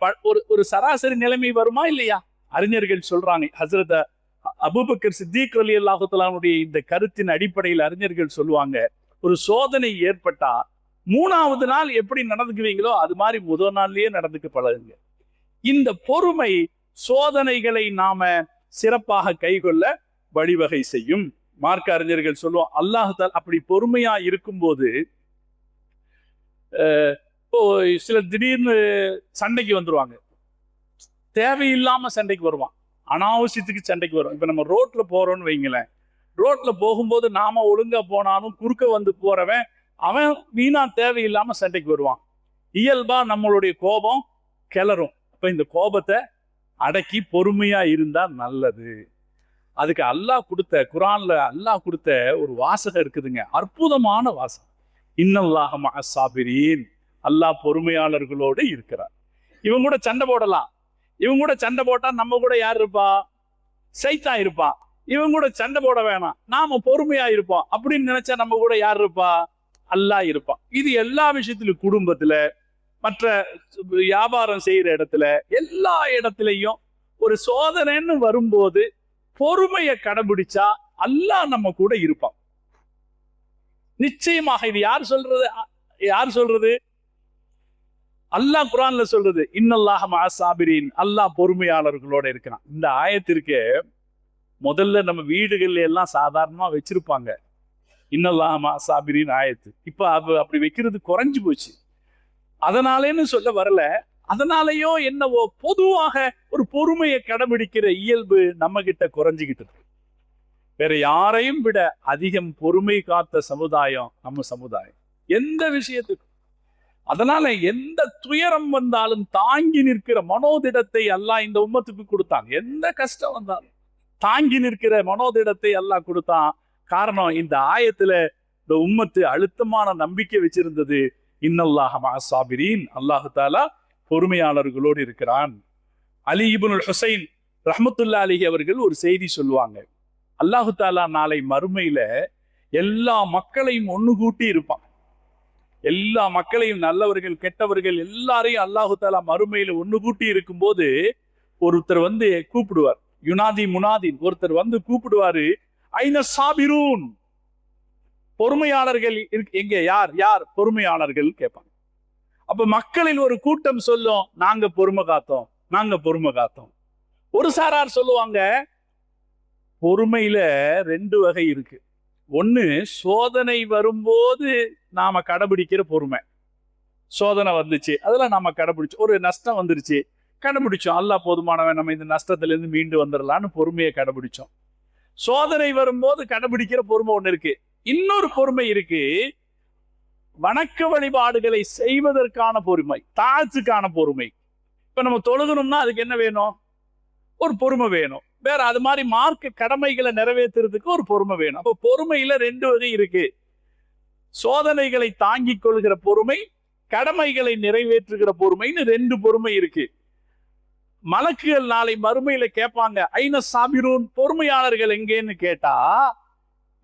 ஒரு சராசரி நிலைமை வருமா இல்லையா? அறிஞர்கள் சொல்றாங்க, ஹசரத் அபூபக்கர் சித்திக் ரலியல்லாஹு தஆலா அன்ஹுடைய இந்த கருத்தின் அடிப்படையில் அறிஞர்கள் சொல்லுவாங்க, ஒரு சோதனை ஏற்பட்டா 3வது நாள் எப்படி நடந்துக்குவீங்களோ அது மாதிரி முதல் நாள்லயே நடந்துக்க பழகுங்க. இந்த பொறுமை சோதனைகளை நாம சிறப்பாக கைகொள்ள வழிவகை செய்யும். மார்க்க அறிஞர்கள் சொல்லுவோம், அல்லாஹ் தஆலா அப்படி பொறுமையா இருக்கும்போது இப்போ சிலர் திடீர்னு சண்டைக்கு வந்துருவாங்க, தேவையில்லாம சண்டைக்கு வருவான், அனாவசியத்துக்கு சண்டைக்கு வரும். இப்ப நம்ம ரோட்ல போறோம்னு வைங்களேன், ரோட்ல போகும்போது நாம ஒழுங்கா போனாலும் குறுக்க வந்து போறவன் அவன் வீணா தேவையில்லாம சண்டைக்கு வருவான். இயல்பா நம்மளுடைய கோபம் கிளறும். அப்ப இந்த கோபத்தை அடக்கி பொறுமையா இருந்தா நல்லது. அதுக்கு அல்லாஹ் கொடுத்த, குரான்ல அல்லாஹ் கொடுத்த ஒரு வாசகம் இருக்குதுங்க, அற்புதமான வாசகம். இன்னல்லாஹ மஅஸ் சாபிரீன், அல்லாஹ் பொறுமையாளர்களோடு இருக்கிறார். இவங்க கூட சண்டை போடலாம், இவங்க கூட சண்டை போட்டா நம்ம கூட யார் இருப்பா? சைத்தான் இருப்பா. இவங்க கூட சண்டை போட வேணாம், நாம பொறுமையா இருப்போம் அப்படின்னு நினைச்சா நம்ம கூட யார் இருப்பா? அல்லாஹ் இருப்பான். இது எல்லா விஷயத்திலும், குடும்பத்துல, மற்ற வியாபாரம் செய்யற இடத்துல, எல்லா இடத்துலையும் ஒரு சோதனைன்னு வரும்போது பொறுமையை கடைபிடிச்சா அல்லாஹ் நம்ம கூட இருப்பான் நிச்சயமாக. இது யார் சொல்றது? யார் சொல்றது? அல்லாஹ் குர்ஆன்ல சொல்றது, இன்னல்லாஹ மஅஸ் சாபிரீன், அல்லாஹ் பொறுமையாளர்களோட இருக்கிறான். இந்த ஆயத்திற்கு முதல்ல நம்ம வீடுகள்ல எல்லாம் சாதாரணமா வச்சிருப்பாங்க இன்னல்லாஹ மஅஸ் சாபிரீன் ஆயத்து. இப்ப அப்படி வைக்கிறது குறைஞ்சு போச்சு. அதனாலேன்னு சொல்ல வரல, அதனாலயோ என்னவோ பொதுவாக ஒரு பொறுமையை கடைபிடிக்கிற இயல்பு நம்ம கிட்ட குறைஞ்சுக்கிட்டு இருக்கு. வேற யாரையும் விட அதிகம் பொறுமை காத்த சமுதாயம் நம்ம சமுதாயம், எந்த விஷயத்துக்கும். அதனால எந்த துயரம் வந்தாலும் தாங்கி நிற்கிற மனோதிடத்தை அல்லாஹ் இந்த உம்மத்துக்கு கொடுத்தான். எந்த கஷ்டம் வந்தாலும் தாங்கி நிற்கிற மனோதிடத்தை அல்லாஹ் கொடுத்தான். காரணம், இந்த ஆயத்துல இந்த உம்மத்து அழுத்தமான நம்பிக்கை வச்சிருந்தது. இன்னல்லாஹ மஅஸ் சாபிரீன், அல்லாஹு தஆலா பொறுமையாளர்களோடு இருக்கிறான். அலி இப்னுல் ஹுசைன் ரஹ்மத்துல்லாஹி அலைஹி அவர்கள் ஒரு செய்தி சொல்லுவாங்க. அல்லாஹு தஆலா நாளை மறுமையில எல்லா மக்களையும் ஒண்ணு கூட்டி இருப்பான். எல்லா மக்களையும், நல்லவர்கள் கெட்டவர்கள் எல்லாரையும் அல்லாஹு தஆலா மறுமையில ஒண்ணு கூட்டி இருக்கும்போது ஒருத்தர் வந்து கூப்பிடுவார், யுனாதி முனாதின், ஒருத்தர் வந்து கூப்பிடுவாரு, ஐன சாபிரூன், பொறுமையாளர்கள் எங்க? யார் யார் பொறுமையாளர்கள் கேட்பாங்க. அப்ப மக்களில் ஒரு கூட்டம் சொல்லும், நாங்க பொறுமை காத்தோம், நாங்க பொறுமை காத்தோம். ஒரு சாரார் சொல்லுவாங்க, பொறுமையில ரெண்டு வகை இருக்கு. ஒண்ணு, சோதனை வரும்போது நாம கடைபிடிக்கிற பொறுமை. சோதனை வந்துச்சு, அதெல்லாம் நாம கடைபிடிச்சோம். ஒரு நஷ்டம் வந்துருச்சு, கடைபிடிச்சோம், அல்லாஹ் போதுமானவன், நம்ம இந்த நஷ்டத்துல இருந்து மீண்டு வந்துடலான்னு பொறுமையை கடைபிடிச்சோம். சோதனை வரும்போது கடைபிடிக்கிற பொறுமை ஒண்ணு இருக்கு. இன்னொரு பொறுமை இருக்கு, வணக்க வழிபாடுகளை செய்வதற்கான பொறுமை, தாழ்த்துக்கான பொறுமை. இப்ப நம்ம தொழுகணும்னா அதுக்கு என்ன வேணும்? ஒரு பொறுமை வேணும். வேற அது மாதிரி மார்க்க கடமைகளை நிறைவேற்றுறதுக்கு ஒரு பொறுமை வேணும். அப்போ பொறுமையில ரெண்டு வகை இருக்கு. சோதனைகளை தாங்கிக் கொள்கிற பொறுமை, கடமைகளை நிறைவேற்றுகிற பொறுமைன்னு ரெண்டு பொறுமை இருக்கு. மலக்குகள் நாளை மறுமையில கேட்பாங்க, ஐன சாபிரூன், பொறுமையாளர்கள் எங்கேன்னு கேட்டா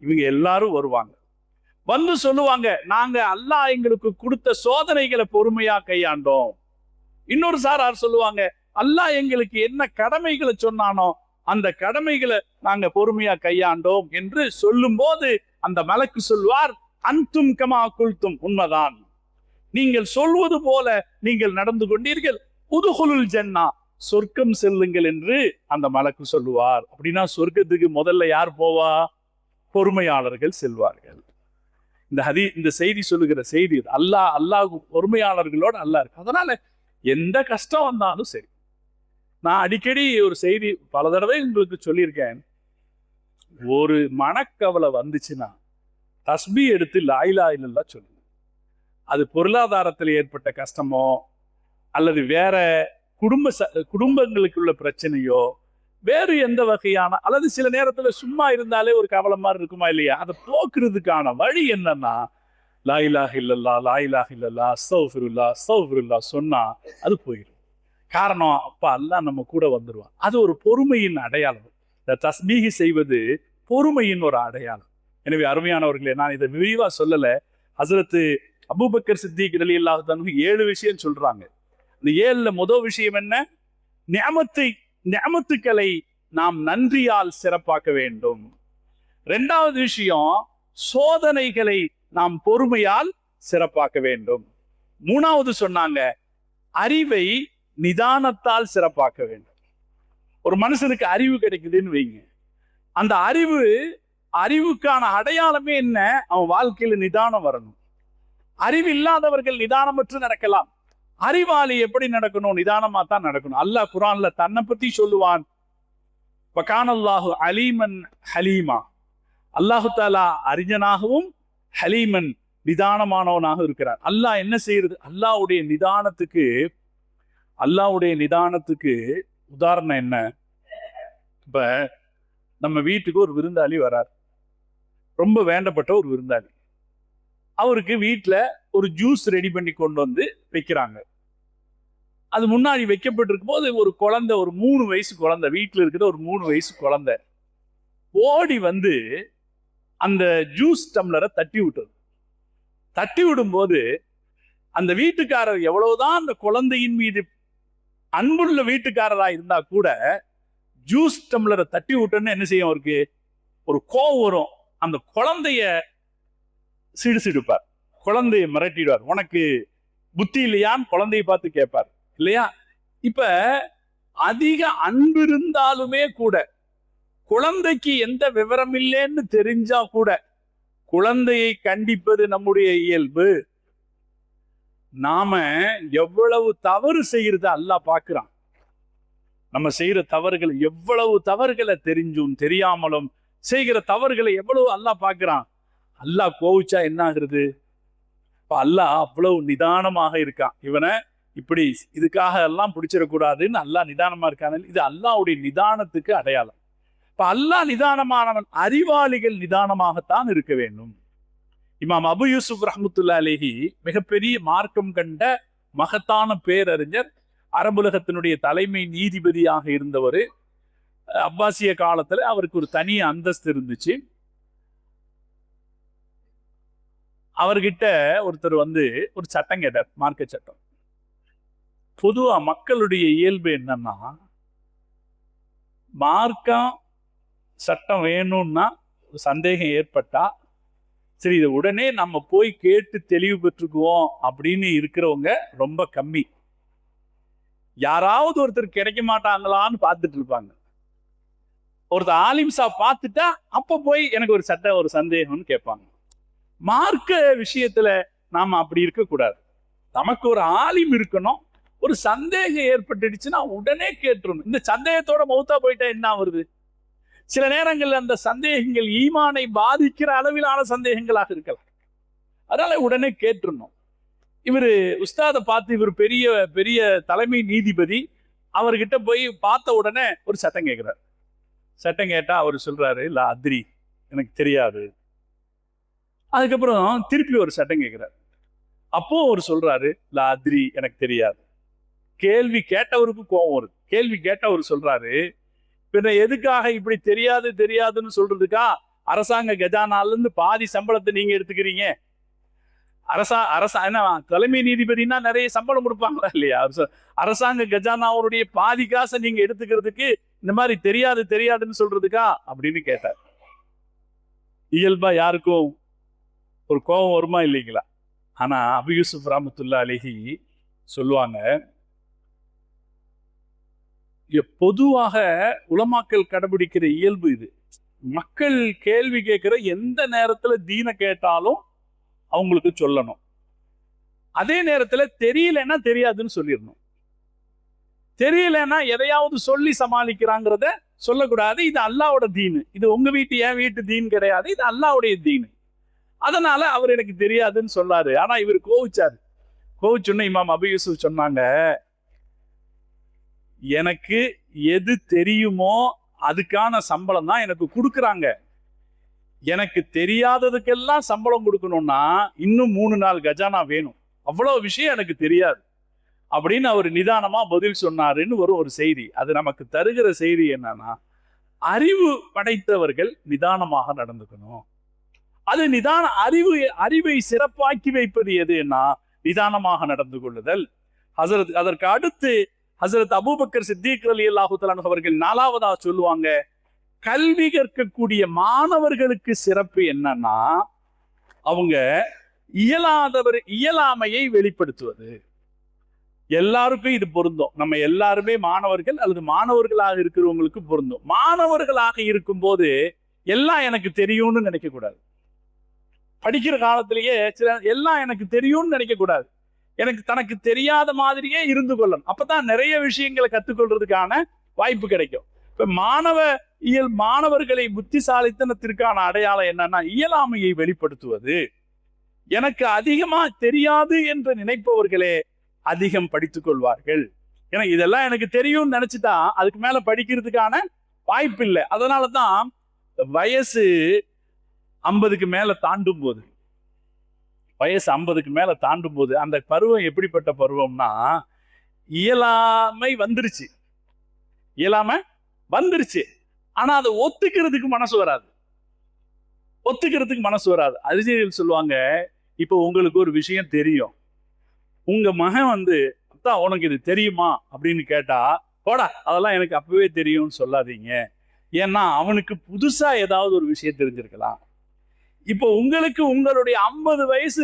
இவங்க எல்லாரும் வருவாங்க. வந்து சொல்லுவாங்க, நாங்க அல்லாஹ் எங்களுக்கு கொடுத்த சோதனைகளை பொறுமையா கையாண்டோம். இன்னொரு சாரார் சொல்லுவாங்க, அல்லாஹ் எங்களுக்கு என்ன கடமைகளை சொன்னானோ அந்த கடமைகளை நாங்க பொறுமையா கையாண்டோம் என்று சொல்லும் போது அந்த மலக்கு சொல்வார், அன்தும் கமா குல்தும், உண்மைதான், நீங்கள் சொல்வது போல நீங்கள் நடந்து கொண்டீர்கள், உதுகுலுல் ஜன்னா, சொர்க்கம் செல்லுங்கள் என்று அந்த மலக்கு சொல்லுவார். அப்படின்னா சொர்க்கத்துக்கு முதல்ல யார் போவா? பொறுமையாளர்கள் செல்வார்கள். இந்த செய்தி சொல்லுகிற செய்தி, அல்லாஹ் பொறுமையாளர்களோடு அல்லாஹ் இருக்கு. அதனால எந்த கஷ்டம் வந்தாலும் சரி, நான் அடிக்கடி ஒரு செய்தி பல தடவை உங்களுக்கு சொல்லியிருக்கேன், ஒரு மனக்கவலை வந்துச்சுன்னா தஸ்பீ எடுத்து லா இலாஹ இல்லல்லாஹ் சொல்லுங்க. அது பொருளாதாரத்தில் ஏற்பட்ட கஷ்டமோ அல்லது வேற குடும்பங்களுக்குள்ள பிரச்சனையோ வேறு எந்த வகையான, அல்லது சில நேரத்துல சும்மா இருந்தாலே ஒரு கவலை மாதிரி இருக்குமா இல்லையா, அதை போக்குறதுக்கான வழி என்னன்னா, லா இலாஹ இல்லல்லாஹ், லா இலாஹ இல்லல்லாஹ், அஸ்தக்ஃபிருல்லாஹ், அஸ்தக்ஃபிருல்லாஹ் சொன்னா அது போயிடும். காரணம், அப்ப அல்லாஹ் நம்ம கூட வந்துருவான். அது ஒரு பொறுமையின் அடையாளம். இந்த தஸ்பீஹ் செய்வது பொறுமையின் ஒரு அடையாளம். எனவே அருமையானவர்களே, நான் இதை விரிவா சொல்லல. ஹஸரத் அபூபக்கர் சித்திக் ரலியல்லாஹு அன்ஹு 7 விஷயம் சொல்றாங்க. இந்த 7ல முதல் விஷயம் என்ன? நிஅமத்துக்களை நாம் நன்றியால் சிறப்பாக்க வேண்டும். 2வது விஷயம், சோதனைகளை நாம் பொறுமையால் சிறப்பாக்க வேண்டும். 3வது சொன்னாங்க, அறிவை நிதானத்தால் சிறப்பாக்க வேண்டும். ஒரு மனுஷனுக்கு அறிவு கிடைக்குதுன்னு வைங்க, அந்த அறிவுக்கான அடையாளமே என்ன? அவன் வாழ்க்கையில நிதானம் வரணும். அறிவில்லாதவர்கள் நிதானமற்று நடக்கலாம். அறிவாளி எப்படி நடக்கணும்? நிதானமா தான் நடக்கணும். அல்லாஹ் குர்ஆன்ல தன்னை பத்தி சொல்லுவான், வகானல்லாஹு அலீமன் ஹலீமா. அல்லாஹு தாலா அறிஞனாகவும் ஹலீமன் நிதானமானவனாக இருக்கிறார். அல்லாஹ் என்ன செய்யறது? அல்லாஹ்வுடைய நிதானத்துக்கு உதாரணம் என்ன? இப்ப நம்ம வீட்டுக்கு ஒரு விருந்தாளி வரார், ரொம்ப வேண்டப்பட்ட ஒரு விருந்தாளி. அவருக்கு வீட்டுல ஒரு ஜூஸ் ரெடி பண்ணி கொண்டு வந்து வைக்கிறாங்க. அது முன்னாடி வைக்கப்பட்டிருக்கும் போது ஒரு குழந்தை, ஒரு 3 வயசு குழந்தை, வீட்டுல இருக்கிற ஒரு 3 வயசு குழந்தை ஓடி வந்து அந்த ஜூஸ் டம்ளரை தட்டி விட்டது. தட்டி விடும்போது அந்த வீட்டுக்காரர் எவ்வளவுதான் அந்த குழந்தையின் மீது அன்புள்ள வீட்டுக்காரரா இருந்தா கூட ஜூஸ் டம்ளரை தட்டி விட்டோன்னு என்ன செய்யும்? அவருக்கு ஒரு கோவம் வரும். அந்த குழந்தைய சிடுசிடுப்பார், குழந்தைய மிரட்டிடுவார். உனக்கு புத்தி இல்லையான்னு குழந்தைய பார்த்து கேட்பார் இல்லையா? இப்ப அதிக அன்பு இருந்தாலுமே கூட, குழந்தைக்கு எந்த விவரம் இல்லைன்னு தெரிஞ்சா கூட குழந்தையை கண்டிப்பது நம்முடைய இயல்பு. நாம எவ்வளவு தவறு செய்யறது அல்லாஹ் பார்க்கிறான். நம்ம செய்யற தவறுகள், எவ்வளவு தவறுகளை தெரிஞ்சும் தெரியாமலும் செய்கிற தவறுகளை எவ்வளவு அல்லாஹ் பார்க்கிறான். அல்லாஹ் கோவிச்சா என்ன ஆகுறது? இப்ப அல்லாஹ் அவ்வளவு நிதானமாக இருக்கான். இவனை இப்படி இதுக்காக எல்லாம் பிடிச்சிடக்கூடாதுன்னு அல்லாஹ் நிதானமா இருக்கான. இது அல்லாஹ்வுடைய நிதானத்துக்கு அடையாளம். இப்ப அல்லாஹ் நிதானமானவன், அறிவாளிகள் நிதானமாகத்தான் இருக்க வேண்டும். இமாம் அபு யூசுப் ரஹ்மத்துல்லாஹி அலைஹி மிகப்பெரிய மார்க்கம் கண்ட மகத்தான பேரறிஞர், அரபுலகத்தினுடைய தலைமை நீதிபதியாக இருந்தவர். அப்பாசிய காலத்துல அவருக்கு ஒரு தனி அந்தஸ்து இருந்துச்சு. அவர்கிட்ட ஒருத்தர் வந்து ஒரு சட்டம் கேட்டார், மார்க்க சட்டம். பொதுவா மக்களுடைய இயல்பு என்னன்னா, மார்க்கம் சட்டம் வேணும்னா சந்தேகம் ஏற்பட்டா சரி இதை உடனே நம்ம போய் கேட்டு தெளிவு பெற்றுக்குவோம் அப்படின்னு இருக்கிறவங்க ரொம்ப கம்மி. யாராவது ஒருத்தர் கிடைக்க மாட்டாங்களான்னு பார்த்துட்டு இருப்பாங்க. ஒருத்தர் ஆலிம்சா பார்த்துட்டா அப்ப போய் எனக்கு ஒரு சந்தேகம்னு கேட்பாங்க. மார்க்க விஷயத்துல நாம அப்படி இருக்கக்கூடாது. நமக்கு ஒரு ஆலிம் இருக்கணும். ஒரு சந்தேகம் ஏற்பட்டுடுச்சுன்னா உடனே கேட்டுறணும். இந்த சந்தேகத்தோட மௌத்தா போயிட்டா என்ன வருது? சில நேரங்கள் அந்த சந்தேகங்கள் ஈமானை பாதிக்கிற அளவிலான சந்தேகங்களாக இருக்கலாம். அதனால உடனே கேட்டுறணும். இவரு உஸ்தாதை பார்த்து, இவர் பெரிய பெரிய தலைமை நீதிபதி, அவர்கிட்ட போய் பார்த்த உடனே ஒரு சட்டம் கேட்கிறார். சட்டம் கேட்டா அவர் சொல்றாரு, இல்ல அத்ரி, எனக்கு தெரியாது. அதுக்கப்புறம் திருப்பி ஒரு சட்டம் கேட்கிறார். அப்போ அவர் சொல்றாரு, இல்ல அத்ரி, எனக்கு தெரியாது. கேள்வி கேட்டவருக்கு கோபம் வருது. கேள்வி கேட்டவர் சொல்றாரு, பின்ன எதுக்காக இப்படி தெரியாதுன்னு சொல்றதுக்கா அரசாங்க கஜானால இருந்து பாதி சம்பளத்தை நீங்க எடுத்துக்கிறீங்க? தலைமை நீதிபதினா நிறைய சம்பளம் கொடுப்பாங்களா இல்லையா? அரசாங்க கஜானாவுடைய பாதி காசை நீங்க எடுத்துக்கிறதுக்கு இந்த மாதிரி தெரியாதுன்னு சொல்றதுக்கா அப்படின்னு கேட்டார். இயல்பா யாருக்கும் ஒரு கோபம் வருமா இல்லைங்களா? ஆனா அபு யூசுப் ரஹ்மத்துல்லாஹி அலைஹி சொல்லுவாங்க, பொதுவாக உலமாக்கள் கடைபிடிக்கிற இயல்பு இது. மக்கள் கேள்வி கேட்கிற எந்த நேரத்துல தீன கேட்டாலும் அவங்களுக்கு சொல்லணும். அதே நேரத்துல தெரியலன்னா தெரியாதுன்னு சொல்லிடணும். தெரியலன்னா எதையாவது சொல்லி சமாளிக்கிறாங்கிறத சொல்லக்கூடாது. இது அல்லாஹ்வோட தீனு. இது உங்க வீட்டு என் வீட்டு தீன் கிடையாது, இது அல்லாஹ்வுடைய தீனு. அதனால அவர் எனக்கு தெரியாதுன்னு சொல்லாரு. ஆனா இவர் கோவிச்சோன்னு இமாம் அபு யூசுப் சொன்னாங்க, எனக்கு எது தெரியுமோ அதுக்கான சம்பளம் தான் எனக்கு கொடுக்குறாங்க. எனக்கு தெரியாததுக்கெல்லாம் சம்பளம் கொடுக்கணும்னா இன்னும் 3 நாள் கஜானா வேணும். அவ்வளவு விஷயம் எனக்கு தெரியாது அப்படின்னு அவர் நிதானமா பதில் சொன்னாருன்னு ஒரு செய்தி. அது நமக்கு தருகிற செய்தி என்னன்னா, அறிவு படைத்தவர்கள் நிதானமாக நடந்துக்கணும். அது அறிவை சிறப்பாக்கி வைப்பது எதுன்னா நிதானமாக நடந்து கொள்ளுதல். அதற்கு அடுத்து ஹசரத் அபூபக்கர் சித்திக் ரலியல்லாஹு தஆலா அவர்கள் 4வதா சொல்லுவாங்க, கல்வி கற்கக்கூடிய மாணவர்களுக்கு சிறப்பு என்னன்னா அவங்க இயலாமையை வெளிப்படுத்துவது. எல்லாருக்கும் இது பொருந்தும். நம்ம எல்லாருமே மாணவர்கள் அல்லது மாணவர்களாக இருக்கிறவங்களுக்கு பொருந்தும். மாணவர்களாக இருக்கும் போது எல்லாம் எனக்கு தெரியும்னு நினைக்க கூடாது. படிக்கிற காலத்திலேயே எல்லாம் எனக்கு தெரியும்னு நினைக்க கூடாது. எனக்கு தனக்கு தெரியாத மாதிரியே இருந்து கொள்ளணும். அப்பதான் நிறைய விஷயங்களை கத்துக்கொள்றதுக்கான வாய்ப்பு கிடைக்கும். இப்ப மாணவர்களை புத்திசாலித்தனத்திற்கான அடையாளம் என்னன்னா, இயலாமையை வெளிப்படுத்துவது. எனக்கு அதிகமா தெரியாது என்று நினைப்பவர்களே அதிகம் படித்துக் கொள்வார்கள். ஏன்னா இதெல்லாம் எனக்கு தெரியும்னு நினைச்சுட்டா அதுக்கு மேல படிக்கிறதுக்கான வாய்ப்பு இல்லை. அதனாலதான் வயசு 50க்கு மேல தாண்டும் போது அந்த பருவம் எப்படிப்பட்ட பருவம்னா, இயலாமை வந்துருச்சு. ஆனா அதை ஒத்துக்கிறதுக்கு மனசு வராது. அறிஞர்கள் சொல்லுவாங்க, இப்போ உங்களுக்கு ஒரு விஷயம் தெரியும், உங்க மகன் அப்பா உனக்கு இது தெரியுமா அப்படின்னு கேட்டா, போடா அதெல்லாம் எனக்கு அப்பவே தெரியும்னு சொல்லாதீங்க. ஏன்னா அவனுக்கு புதுசா ஏதாவது ஒரு விஷயம் தெரிஞ்சிருக்கலாம். இப்போ உங்களுக்கு உங்களுடைய 50 வயசு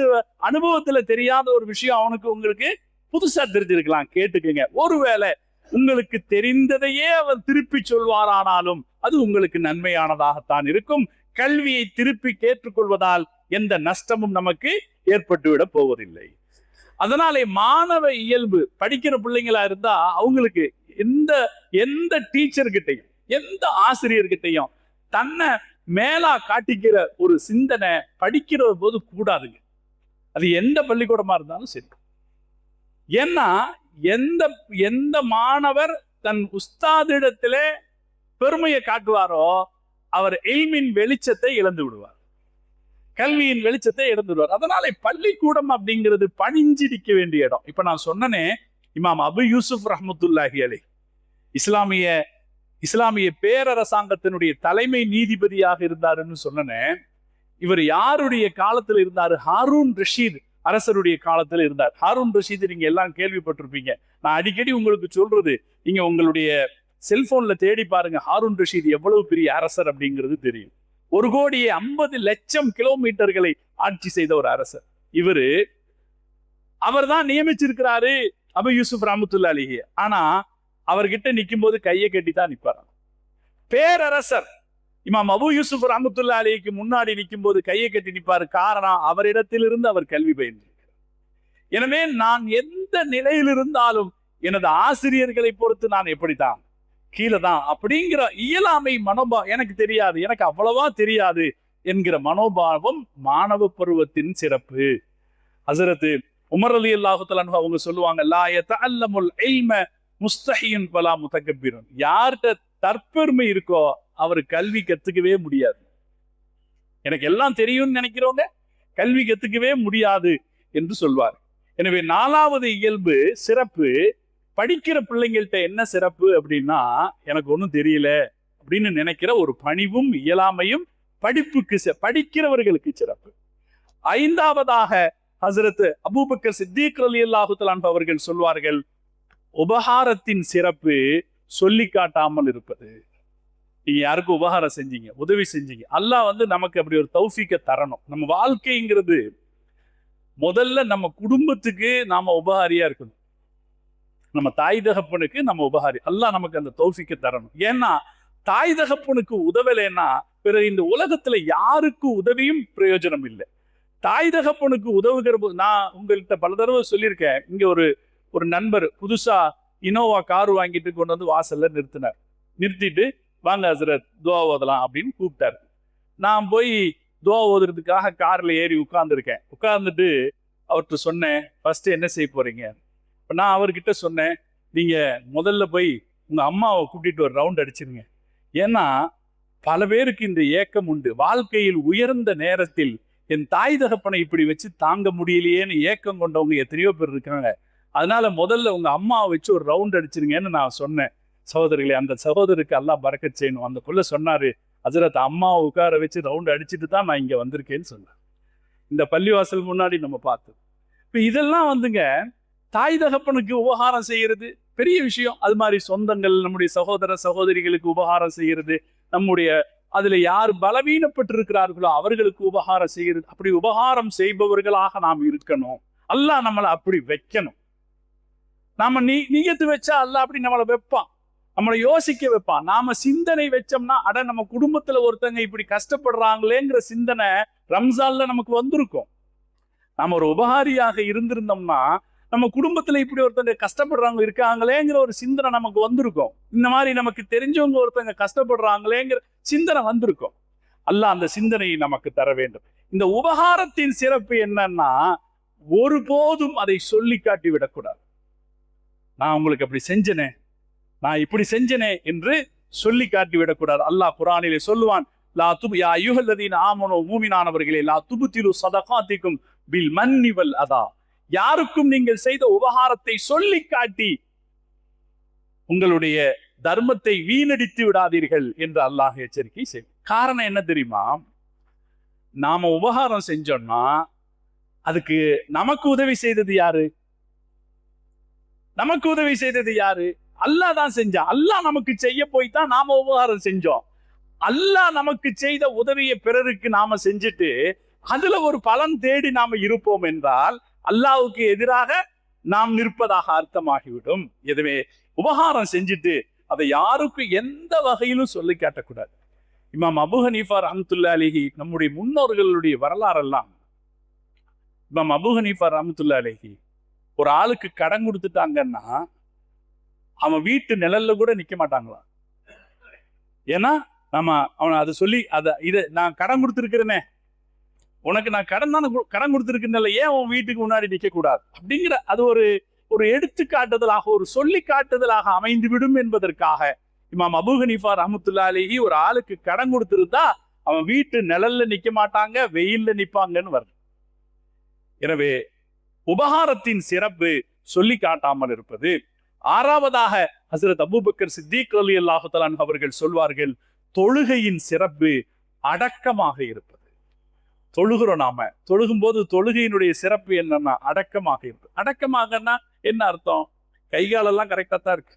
அனுபவத்துல தெரியாத ஒரு விஷயம் உங்களுக்கு புதுசா தெரிஞ்சிருக்கலாம். கேட்டுக்குங்க. ஒருவேளை உங்களுக்கு தெரிந்ததையே அவர் திருப்பி சொல்வாரானாலும் அது உங்களுக்கு நன்மையானதாகத்தான் இருக்கும். கல்வியை திருப்பி கேட்டுக்கொள்வதால் எந்த நஷ்டமும் நமக்கு ஏற்பட்டுவிட போவதில்லை. அதனாலே மாணவ இயல்பு படிக்கிற பிள்ளைங்களா இருந்தா அவங்களுக்கு எந்த டீச்சர்கிட்டையும் எந்த ஆசிரியர்கிட்டையும் தன்னை மேலா காட்டிக்கிற ஒரு சிந்தனை படிக்கிற போது கூடாதுங்க. அது எந்த பள்ளிக்கூடமா இருந்தாலும் சரி. ஏன்னா எந்த மாணவர் தன் உஸ்தாதிடத்திலே பெருமையை காட்டுவாரோ அவர் இல்மின் வெளிச்சத்தை இழந்து விடுவார், கல்வியின் வெளிச்சத்தை இழந்து விடுவார். அதனால பள்ளிக்கூடம் அப்படிங்கிறது பணிஞ்சிடிக்க வேண்டிய இடம். இப்ப நான் சொன்னனே, இமாம் அபு யூசுப் ரஹ்மத்துல்லாஹி அலைஹி இஸ்லாமிய பேரரசாங்கத்தினுடைய தலைமை நீதிபதியாக இருந்தாருன்னு சொன்னேன். இவர் யாருடைய காலத்துல இருந்தாரு? ஹாரூன் ரஷீத் அரசருடைய காலத்துல இருந்தார். ஹாரூன் ரஷீத் நீங்க எல்லாம் கேள்விப்பட்டிருப்பீங்க. நான் அடிக்கடி உங்களுக்கு சொல்றது, நீங்க உங்களுடைய செல்போன்ல தேடி பாருங்க, ஹாரூன் ரஷீத் எவ்வளவு பெரிய அரசர் அப்படிங்கிறது தெரியும். 1,50,00,000 கிலோமீட்டர்களை ஆட்சி செய்த ஒரு அரசர். அவர் தான் நியமிச்சிருக்கிறாரு அபு யூசுப் ரஹ்மத்துல்லாஹி அலைஹி. ஆனா அவர்கிட்ட நிற்கும் போது கையை கட்டி தான் நிற்பார். பேரரசர் இமாம் அபு யூசுப் ரஹ்மத்துல்லாஹி அலைஹிக்கு முன்னாடி நிற்கும் போது கையை கட்டி நிற்பாரு. காரணம், அவரிடத்திலிருந்து அவர் கல்வி பயின்றிருக்கிறார். எனவே நான் எந்த நிலையில் இருந்தாலும் எனது ஆசிரியர்களை பொறுத்து நான் எப்படித்தான் கீழே தான் அப்படிங்கிற இயலாமை மனோபாவம், எனக்கு தெரியாது, எனக்கு அவ்வளவா தெரியாது என்கிற மனோபாவம் மாணவ பருவத்தின் சிறப்பு. ஹஸரத் உமர் ரலியல்லாஹு தஆலா அன்ஹு அவங்க சொல்லுவாங்க, லா யதஅல்லமுல் இல்ம முஸ்தஹியன் வலா முதக்கப்பிரன். யார்கிட்ட தற்பெருமை இருக்கோ அவர் கல்வி கத்துக்கவே முடியாது. எனக்கு எல்லாம் தெரியும்னு நினைக்கிறவங்க கல்வி கத்துக்கவே முடியாது என்று சொல்வார். எனவே 4வது இயல்பு சிறப்பு, படிக்கிற பிள்ளைங்கள்ட்ட என்ன சிறப்பு அப்படின்னா, எனக்கு ஒன்றும் தெரியல அப்படின்னு நினைக்கிற ஒரு பணிவும் இயலாமையும் படிக்கிறவர்களுக்கு சிறப்பு. 5வதாக ஹஸரத் அபூபக்கர் சித்திக் ரலியல்லாஹு தஆலா அன்ஹு அவர்கள் சொல்வார்கள், உபகாரத்தின் சிறப்பு சொல்லி காட்டாமல் இருப்பது. நீங்க யாருக்கும் உபகாரம் செஞ்சீங்க, உதவி செஞ்சீங்க, அல்லாஹ் நமக்கு அப்படி ஒரு தௌஃபீக்கை தரணும். நம்ம வாழ்க்கைங்கிறது முதல்ல நம்ம குடும்பத்துக்கு நாம உபகாரியா இருக்கணும். நம்ம தாய் தகப்பனுக்கு நம்ம உபகாரி. அல்லாஹ் நமக்கு அந்த தௌஃபீக்கை தரணும். ஏன்னா தாய் தகப்பனுக்கு உதவலைன்னா பிறகு இந்த உலகத்துல யாருக்கு உதவியும் பிரயோஜனம் இல்லை. தாய் தகப்பனுக்கு உதவுகிற போது, நான் உங்கள்கிட்ட பல தடவை சொல்லியிருக்கேன், இங்க ஒரு நண்பர் புதுசா இனோவா கார் வாங்கிட்டு கொண்டு வந்து வாசல்ல நிறுத்திட்டு வாங்க ஹஸரத் துவா ஓதலாம் அப்படின்னு கூப்பிட்டாரு. நான் போய் துவா ஓதுறதுக்காக கார்ல ஏறி உட்கார்ந்துட்டு அவர்கிட்ட சொன்னேன், ஃபர்ஸ்ட் என்ன செய்ய போறீங்க? இப்போ நான் அவர்கிட்ட சொன்னேன், நீங்க முதல்ல போய் உங்க அம்மாவை கூட்டிட்டு ஒரு ரவுண்ட் அடிச்சிருங்க. ஏன்னா பல பேருக்கு இந்த ஏக்கம் உண்டு. வாழ்க்கையில் உயர்ந்த நேரத்தில் என் தாய் தகப்பனை இப்படி வச்சு தாங்க முடியலையேன்னு ஏக்கம் கொண்டவங்க எத்தனையோ பேர் இருக்காங்க. அதனால முதல்ல உங்க அம்மாவை வச்சு ஒரு ரவுண்ட் அடிச்சிருங்கன்னு நான் சொன்னேன். சகோதரிகளே, அந்த சகோதரருக்கு அல்லாஹ் பரக்கத் செய்யணும். அந்த புள்ள சொன்னாரு, ஹஸரத் அம்மாவை உட்கார வச்சு ரவுண்ட் அடிச்சுட்டு தான் நான் இங்க வந்திருக்கேன்னு சொன்னேன். இந்த பள்ளிவாசல் முன்னாடி நம்ம பார்த்தோம். இப்ப இதெல்லாம் தாய் தகப்பனுக்கு உபகாரம் செய்யறது பெரிய விஷயம். அது மாதிரி சொந்தங்கள், நம்முடைய சகோதர சகோதரிகளுக்கு உபகாரம் செய்யறது, நம்முடைய அதுல யார் பலவீனப்பட்டு இருக்கிறார்களோ அவர்களுக்கு உபகாரம் செய்யறது, அப்படி உபகாரம் செய்பவர்களாக நாம் இருக்கணும். அல்லாஹ் நம்மளை அப்படி வைக்கணும். நாம நீயத்து வச்சா அல்லாஹ் அப்படி நம்மளை வைப்பான். நம்மளை யோசிக்க வைப்பான். நாம சிந்தனை வச்சோம்னா, நம்ம குடும்பத்துல ஒருத்தங்க இப்படி கஷ்டப்படுறாங்களேங்கிற சிந்தனை ரம்ஜான்ல நமக்கு வந்திருக்கும். நாம ஒரு உபகாரியாக இருந்திருந்தோம்னா, நம்ம குடும்பத்துல இப்படி ஒருத்தங்க கஷ்டப்படுறவங்க இருக்காங்களேங்கிற ஒரு சிந்தனை நமக்கு வந்திருக்கும். இந்த மாதிரி நமக்கு தெரிஞ்சவங்க ஒருத்தங்க கஷ்டப்படுறாங்களேங்கிற சிந்தனை வந்திருக்கும். அல்லாஹ் அந்த சிந்தனையை நமக்கு தர வேண்டும். இந்த உபகாரத்தின் சிறப்பு என்னன்னா, ஒருபோதும் அதை சொல்லி காட்டி விடக்கூடாது. நான் உங்களுக்கு அப்படி செஞ்சனே, நான் இப்படி செஞ்சனே என்று சொல்லி காட்டி விடக்கூடாது. அல்லாஹ் குர்ஆனிலே சொல்லுவான், லா துப் யா அய்யுஹல்லதீன ஆமனூ, மூமினானவர்களே, லா துப்திலு ஸதகாத்திக்கும் பில் மன்னி வல் அதா. யாருக்கும் நீங்கள் செய்த உபகாரத்தை சொல்லி காட்டி உங்களுடைய தர்மத்தை வீணடித்து விடாதீர்கள் என்று அல்லாஹ் எச்சரிக்கை செய்யும். காரணம் என்ன தெரியுமா? நாம உபகாரம் செஞ்சோம்னா அதுக்கு நமக்கு உதவி செய்தது யாரு? நமக்கு உதவி செய்தது யாரு? அல்லாஹ் தான் செஞ்சான். அல்லாஹ் நமக்கு செய்ய போய் தான் நாம உபகாரம் செஞ்சோம். அல்லாஹ் நமக்கு செய்த உதவியை பிறருக்கு நாம செஞ்சுட்டு அதுல ஒரு பலன் தேடி நாம இருப்போம் என்றால் அல்லாஹ்வுக்கு எதிராக நாம் நிற்பதாக அர்த்தமாகிவிடும். எதுவே உபகாரம் செஞ்சுட்டு அதை யாருக்கும் எந்த வகையிலும் சொல்லி காட்டக்கூடாது. இமாம் அபூ ஹனீஃபா ரஹ்மத்துல்லாஹி அலைஹி, நம்முடைய முன்னோர்களுடைய வரலாறெல்லாம், இமாம் அபூ ஹனீஃபா ரஹ்மத்துல்லாஹி அலைஹி ஒரு ஆளுக்கு கடன் கொடுத்துட்டாங்கன்னா அவன் வீட்டு நிழல்ல கூட நிக்க மாட்டாங்களாம். ஏன்னா நம்ம அவன் அதை சொல்லி இதை நான் கடன் கொடுத்துருக்கிறேனே, உனக்கு நான் கடன் கொடுத்துருக்கேன்ல, ஏன் உன் வீட்டுக்கு முன்னாடி நிக்க கூடாது அப்படிங்கிற அது ஒரு எடுத்துக்காட்டுதலாக, ஒரு சொல்லி காட்டுதலாக அமைந்து விடும் என்பதற்காக இமாம் அபூ ஹனீஃபா ரஹ்மத்துல்லாஹி அலைஹி ஒரு ஆளுக்கு கடன் கொடுத்திருந்தா அவன் வீட்டு நிழல்ல நிக்க மாட்டாங்க, வெயில்ல நிப்பாங்கன்னு வருது. எனவே உபகாரத்தின் சிறப்பு சொல்லி காட்டாமல் இருப்பது. ஆறாவதாக ஹஸ்ரத் அபூபக்கர் சித்திக் ரலியல்லாஹு தஆலா அன்ஹு அவர்கள் சொல்வார்கள், தொழுகையின் சிறப்பு அடக்கமாக இருப்பது. தொழுகிறோம், நாம தொழுகும் போது தொழுகையினுடைய சிறப்பு என்னன்னா அடக்கமாக இருப்பது. அடக்கமாகனா என்ன அர்த்தம்? கைகாலெல்லாம் கரெக்டா தான் இருக்கு,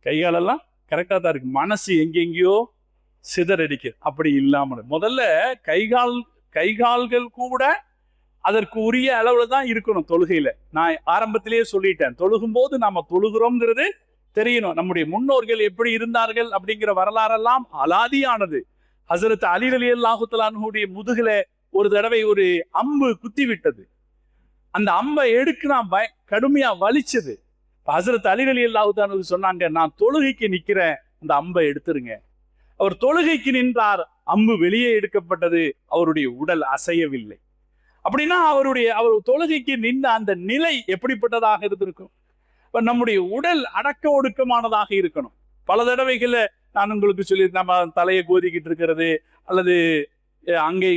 கைகாலெல்லாம் கரெக்டா தான் இருக்கு, மனசு எங்கெங்கயோ சிதறடிக்கு. அப்படி இல்லாமல் முதல்ல கைகால்கள் கூட அதற்கு உரிய அளவுல தான் இருக்கணும் தொழுகையில. நான் ஆரம்பத்திலேயே சொல்லிட்டேன், தொழுகும் போது நாம தொழுகிறோம்ங்கிறது தெரியணும். நம்முடைய முன்னோர்கள் எப்படி இருந்தார்கள் அப்படிங்கிற வரலாறெல்லாம் அலாதியானது. ஹஸரத் அலி ரலியல்லாஹு தஆலா அன்ஹுடைய முதுகுல ஒரு தடவை ஒரு அம்பு குத்தி விட்டது. அந்த அம்பை எடுக்க நான் கடுமையா வலிச்சது. ஹஸரத் அலி ரலியல்லாஹு தஆலா அன்ஹு சொன்னாங்க, நான் தொழுகைக்கு நிக்கிறேன், அந்த அம்பை எடுத்துருங்க. அவர் தொழுகைக்கு நின்றார், அம்பு வெளியே எடுக்கப்பட்டது, அவருடைய உடல் அசையவில்லை. அப்படின்னா அவர் தொழுகைக்கு நின்ற அந்த நிலை எப்படிப்பட்டதாக இருந்திருக்கும்? இப்ப நம்முடைய உடல் அடக்க ஒடுக்கமானதாக இருக்கணும். பல தடவைகள்ல நான் உங்களுக்கு சொல்லி, நம்ம தலையை கோதிக்கிட்டு இருக்கிறது, அல்லது அங்கே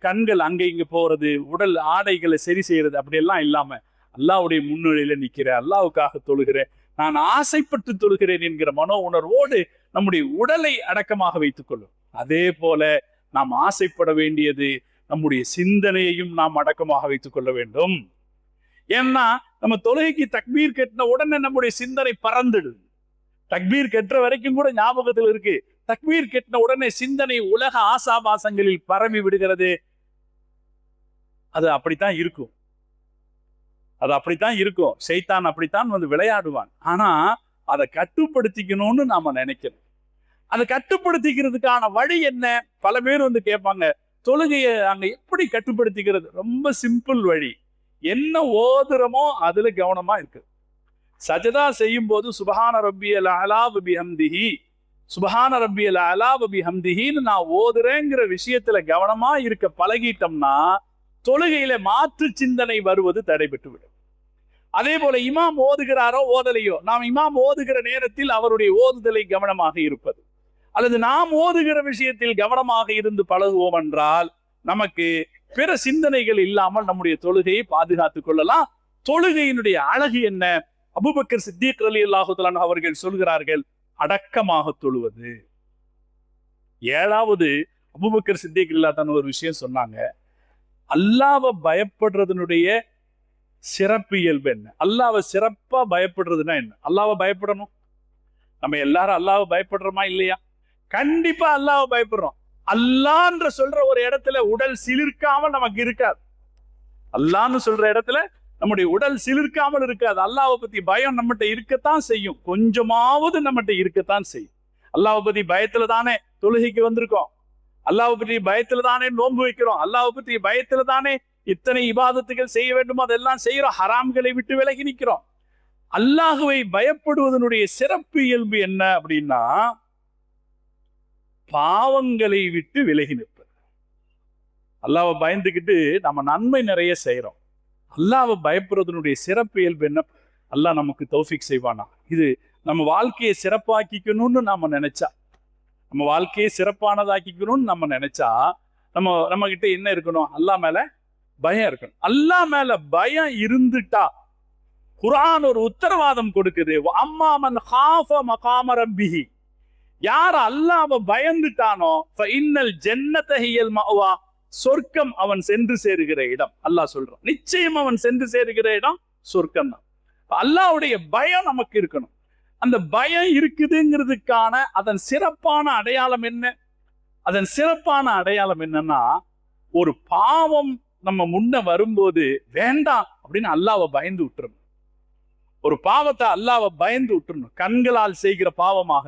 கண்கள் அங்கே இங்க போறது, உடல் ஆடைகளை சரி செய்யறது, அப்படியெல்லாம் இல்லாம அல்லாஹ்வுடைய முன்னிலையில நிக்கிறேன், அல்லாஹ்வுக்காக தொழுகிறேன், நான் ஆசைப்பட்டு தொழுகிறேன் என்கிற மனோ உணர்வோடு நம்முடைய உடலை அடக்கமாக வைத்துக் கொள்ளும். அதே போல நாம் ஆசைப்பட வேண்டியது நம்முடைய சிந்தனையையும் நாம் அடக்கமாக வைத்துக் கொள்ள வேண்டும். ஏன்னா நம்ம தொழுகைக்கு தக்பீர் கட்டின உடனே நம்முடைய சிந்தனை பறந்துடுது. தக்பீர் கட்டுற வரைக்கும் கூட ஞாபகத்தில் இருக்கு, தக்பீர் கட்டின உடனே சிந்தனை உலக ஆசாபாசங்களில் பரவி விடுகிறது. அது அப்படித்தான் இருக்கும், அது அப்படித்தான் இருக்கும். ஷைத்தான் அப்படித்தான் வந்து விளையாடுவான். ஆனா அதை கட்டுப்படுத்திக்கணும்னு நாம நினைக்கிறோம். அதை கட்டுப்படுத்திக்கிறதுக்கான வழி என்ன? பல பேர் வந்து கேட்பாங்க, தொழுகையை அங்க எப்படி கட்டுப்படுத்திக்கிறது? ரொம்ப சிம்பிள் வழி, என்ன ஓதுறமோ அதுல கவனமா இருக்கு. சஜதா செய்யும் போது சுபஹான ரப்பியல் அலா வ பிஹம்திஹி, சுபஹான ரப்பியல் அலா வ பிஹம்திஹின்னு நான் ஓதுறேங்கிற விஷயத்துல கவனமா இருக்க பழகிட்டோம்னா தொழுகையில மாற்று சிந்தனை வருவது தடைபட்டு விடும். அதே போல இமாம் ஓதுகிறாரோ ஓதலையோ, நாம் இமாம் ஓதுகிற நேரத்தில் அவருடைய ஓதுதலை கவனமாக இருப்பது, அல்லது நாம் ஓதுகிற விஷயத்தில் கவனமாக இருந்து பழகுவோம் என்றால் நமக்கு பிற சிந்தனைகள் இல்லாமல் நம்முடைய தொழுகையை பாதுகாத்துக் கொள்ளலாம். தொழுகையினுடைய அழகு என்ன? அபூபக்கர் சித்திக் ரலியல்லாஹு தஆலா அன்ஹு அவர்கள் சொல்கிறார்கள், அடக்கமாக தொழுவது. ஏழாவது அபூபக்கர் சித்திக் ரலியல்லாஹு தஆலா ஒரு விஷயம் சொன்னாங்க, அல்லாஹ்வை பயப்படுறதனுடைய சிறப்பு இயல்பு என்ன? அல்லாஹ்வை சிறப்பா பயப்படுறதுன்னா என்ன? அல்லாஹ்வை பயப்படணும். நம்ம எல்லாரும் அல்லாஹ்வை பயப்படுறோமா இல்லையா? கண்டிப்பா அல்லாஹ்வை பயப்படுறோம். அல்லாஹ்ன்ற சொல்ற ஒரு இடத்துல உடல் சிலிர்க்காம நமக்கு இருக்காது. அல்லாஹ்னு சொல்ற இடத்துல நம்முடைய உடல் சிலிர்க்காமல் இருக்காது. அல்லாஹ்வை பத்தி பயம் நம்மகிட்ட இருக்கத்தான் செய்யும், கொஞ்சமாவது நம்மகிட்ட இருக்கத்தான் செய்யும். அல்லாஹ்வை பத்தி பயத்துல தானே தொழுகைக்கு வந்திருக்கோம், அல்லாஹ்வை பற்றி பயத்துல தானே நோன்பு வைக்கிறோம், அல்லாஹ்வை பற்றி பயத்துல தானே இத்தனை இபாதத்துகள் செய்ய வேண்டுமோ அதெல்லாம் செய்யறோம், ஹராம்களை விட்டு விலகி நிற்கிறோம். அல்லாஹ்வை பயப்படுவதனுடைய சிறப்பு இயல்பு என்ன அப்படின்னா, பாவங்களை விட்டு விலகி நிற்பது. அல்லாஹ்வை பயந்துக்கிட்டு நம்ம நன்மை நிறைய செய்யறோம். அல்லாஹ்வை பயப்படுவதனுடைய சிறப்பு இயல்பு என்ன? அல்லாஹ் நமக்கு தௌஃபீக் செய்வானா? இது நம்ம வாழ்க்கையை சிறப்பாக்கிக்கணும்னு நாம நினைச்சா, நம்ம வாழ்க்கையை சிறப்பானதாக்கிக்கணும்னு நம்ம நினைச்சா, நம்ம கிட்ட என்ன இருக்கணும்? அல்லாஹ் மேல பயம் இருக்கணும். அல்லாஹ் மேல பயம் இருந்துட்டா குர்ஆன் ஒரு உத்தரவாதம் கொடுக்குது. அம்மா மன் காஃப மகாம ரப்பிஹி, யார் அல்லாஹ்வை பயந்துட்டானோ ஃபஇன்னல் ஜன்னத ஹியல் மஅவா, சொர்க்கம் அவன் சென்று சேருகிற இடம். அல்லாஹ் சொல்றான், நிச்சயம் அவன் சென்று சேருகிற இடம் சொர்க்கம் தான். அல்லாஹ்வுடைய பயம் நமக்கு இருக்கணும். அந்த பயம் இருக்குதுங்கிறதுக்கான அதன் சிறப்பான அடையாளம் என்ன? அதன் சிறப்பான அடையாளம் என்னன்னா, ஒரு பாவம் நம்ம முன்ன வரும்போது வேண்டாம் அப்படின்னு அல்லாஹ்வை பயந்து விட்டுறணும். ஒரு பாவத்தை அல்லாஹ்வை பயந்து விட்டுறணும். கண்களால் செய்கிற பாவமாக,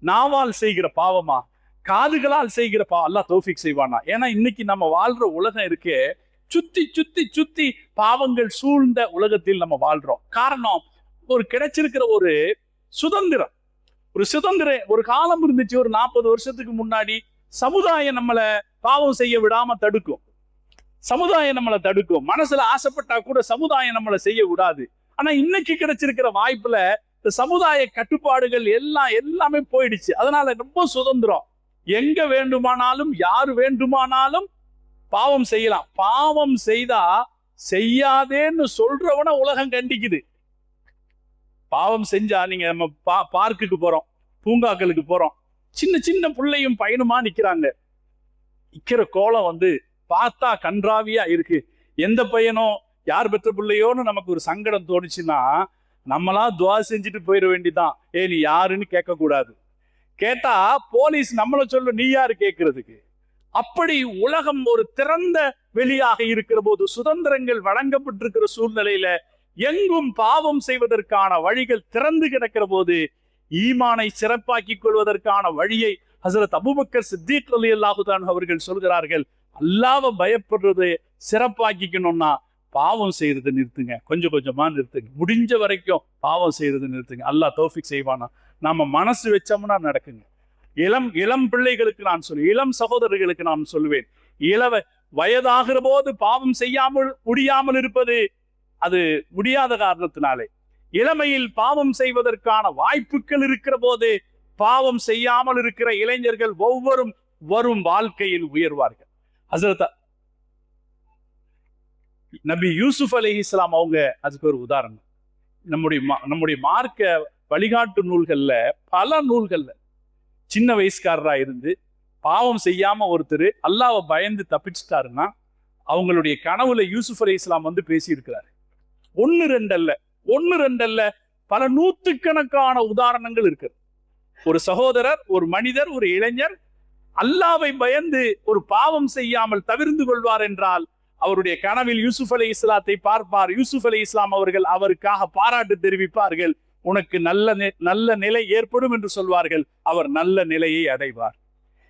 நாவால் செய்கிற பாவமாக, காதுகளால் செய்கிற பாவம் அல்லாஹ் தௌஃபீக் செய்வானா? ஏன்னா இன்னைக்கு நம்ம வாழ்ற உலகம் இருக்கே, சுத்தி சுத்தி சுத்தி பாவங்கள் சூழ்ந்த உலகத்தில் நம்ம வாழ்றோம். காரணம், ஒரு கிடைச்சிருக்கிற ஒரு சுதந்திரம், ஒரு காலம் இருந்துச்சு. ஒரு 40 வருஷத்துக்கு முன்னாடி சமுதாயம் நம்மளை பாவம் செய்ய விடாம தடுக்கும். சமுதாயம் நம்மளை தடுக்கும். மனசுல ஆசைப்பட்டா கூட சமுதாயம் நம்மளை செய்ய விடாது. ஆனா இன்னைக்கு கிடைச்சிருக்கிற வாய்ப்புல இந்த சமுதாய கட்டுப்பாடுகள் எல்லாமே போயிடுச்சு. அதனால ரொம்ப சுதந்திரம். எங்க வேண்டுமானாலும் யாரு வேண்டுமானாலும் பாவம் செய்யலாம். பாவம் செய்தா செய்யாதேன்னு சொல்றவன உலகம் கண்டிக்குது. பாவம் செஞ்சா, நீங்க நம்ம பார்க்குக்கு போறோம், பூங்காக்களுக்கு போறோம், சின்ன சின்ன பிள்ளையும் பையனுமா நிக்கிறாங்க. நிக்கிற கோலம் பார்த்தா கன்றாவியா இருக்கு. எந்த பையனோ யார் பெற்ற பிள்ளையோன்னு நமக்கு ஒரு சங்கடம் தோணுச்சுன்னா, நம்மளா துவா செஞ்சுட்டு போயிட வேண்டிதான். நீ யாருன்னு கேட்க கூடாது. கேட்டா போலீஸ் நம்மளை சொல்ல, நீ யாரு கேட்கறதுக்கு? அப்படி உலகம் ஒரு திறந்த வெளியாக இருக்கிற போது, சுதந்திரங்கள் வழங்கப்பட்டிருக்கிற சூழ்நிலையில எங்கும் பாவம் செய்வதற்கான வழிகள் திறந்து கிடக்கிற போது, ஈமானை சிறப்பாக்கிக் கொள்வதற்கான வழியை ஹஸரத் அபூபக்கர் சித்தீக் ரலியல்லாஹு அன்ஹு அவர்கள் சொல்கிறார்கள். அல்லாஹ்வை பயப்படுறது சிறப்பாக்கிக்கணும்னா பாவம் செய்யறது நிறுத்துங்க, கொஞ்சம் கொஞ்சமா நிறுத்துங்க, முடிஞ்ச வரைக்கும் பாவம் செய்யறது நிறுத்துங்க. அல்லாஹ் தௌஃபீக் செய்வானா? நாம மனசு வச்சோம்னா நடக்குங்க. இளம் பிள்ளைகளுக்கு நான் சொல்லுவேன், இளம் சகோதரர்களுக்கு நான் சொல்லுவேன், வயதாகிற போது பாவம் செய்யாமல் முடியாமல் இருப்பது அது முடியாத காரணத்தினாலே, இளமையில் பாவம் செய்வதற்கான வாய்ப்புகள் இருக்கிற போது பாவம் செய்யாமல் இருக்கிற இளைஞர்கள் ஒவ்வொரு வரும் வாழ்க்கையில் உயர்வார்கள். ஹஸரத் நபி யூசுப் அலைஹிஸ்ஸலாம் அவங்க அதுக்கு ஒரு உதாரணம். நம்முடைய மார்க்க வழிகாட்டு நூல்கள்ல, பல நூல்கள்ல, சின்ன வயசுக்காரரா இருந்து பாவம் செய்யாம ஒருத்தர் அல்லாஹ்வை பயந்து தப்பிச்சுட்டாருன்னா அவங்களுடைய கனவுல யூசுப் அலைஹிஸ்ஸலாம் பேசி இருக்கிறாரு. ஒன்னு ரெண்டு அல்ல, பல நூற்றுக்கணக்கான உதாரணங்கள் இருக்கு. ஒரு சகோதரர், ஒரு மனிதர், ஒரு இளைஞர் அல்லாஹ்வை பயந்து ஒரு பாவம் செய்யாமல் தவிர்ந்து கொள்வார் என்றால் அவருடைய கனவில் யூசுப் அலைஹிஸ்ஸலாத்தை பார்ப்பார். யூசுப் அலைஹிஸ்ஸலாம் அவர்கள் அவருக்காக பாராட்டு தெரிவிப்பார்கள். உனக்கு நல்ல நிலை ஏற்படும் என்று சொல்வார்கள். அவர் நல்ல நிலையை அடைவார்.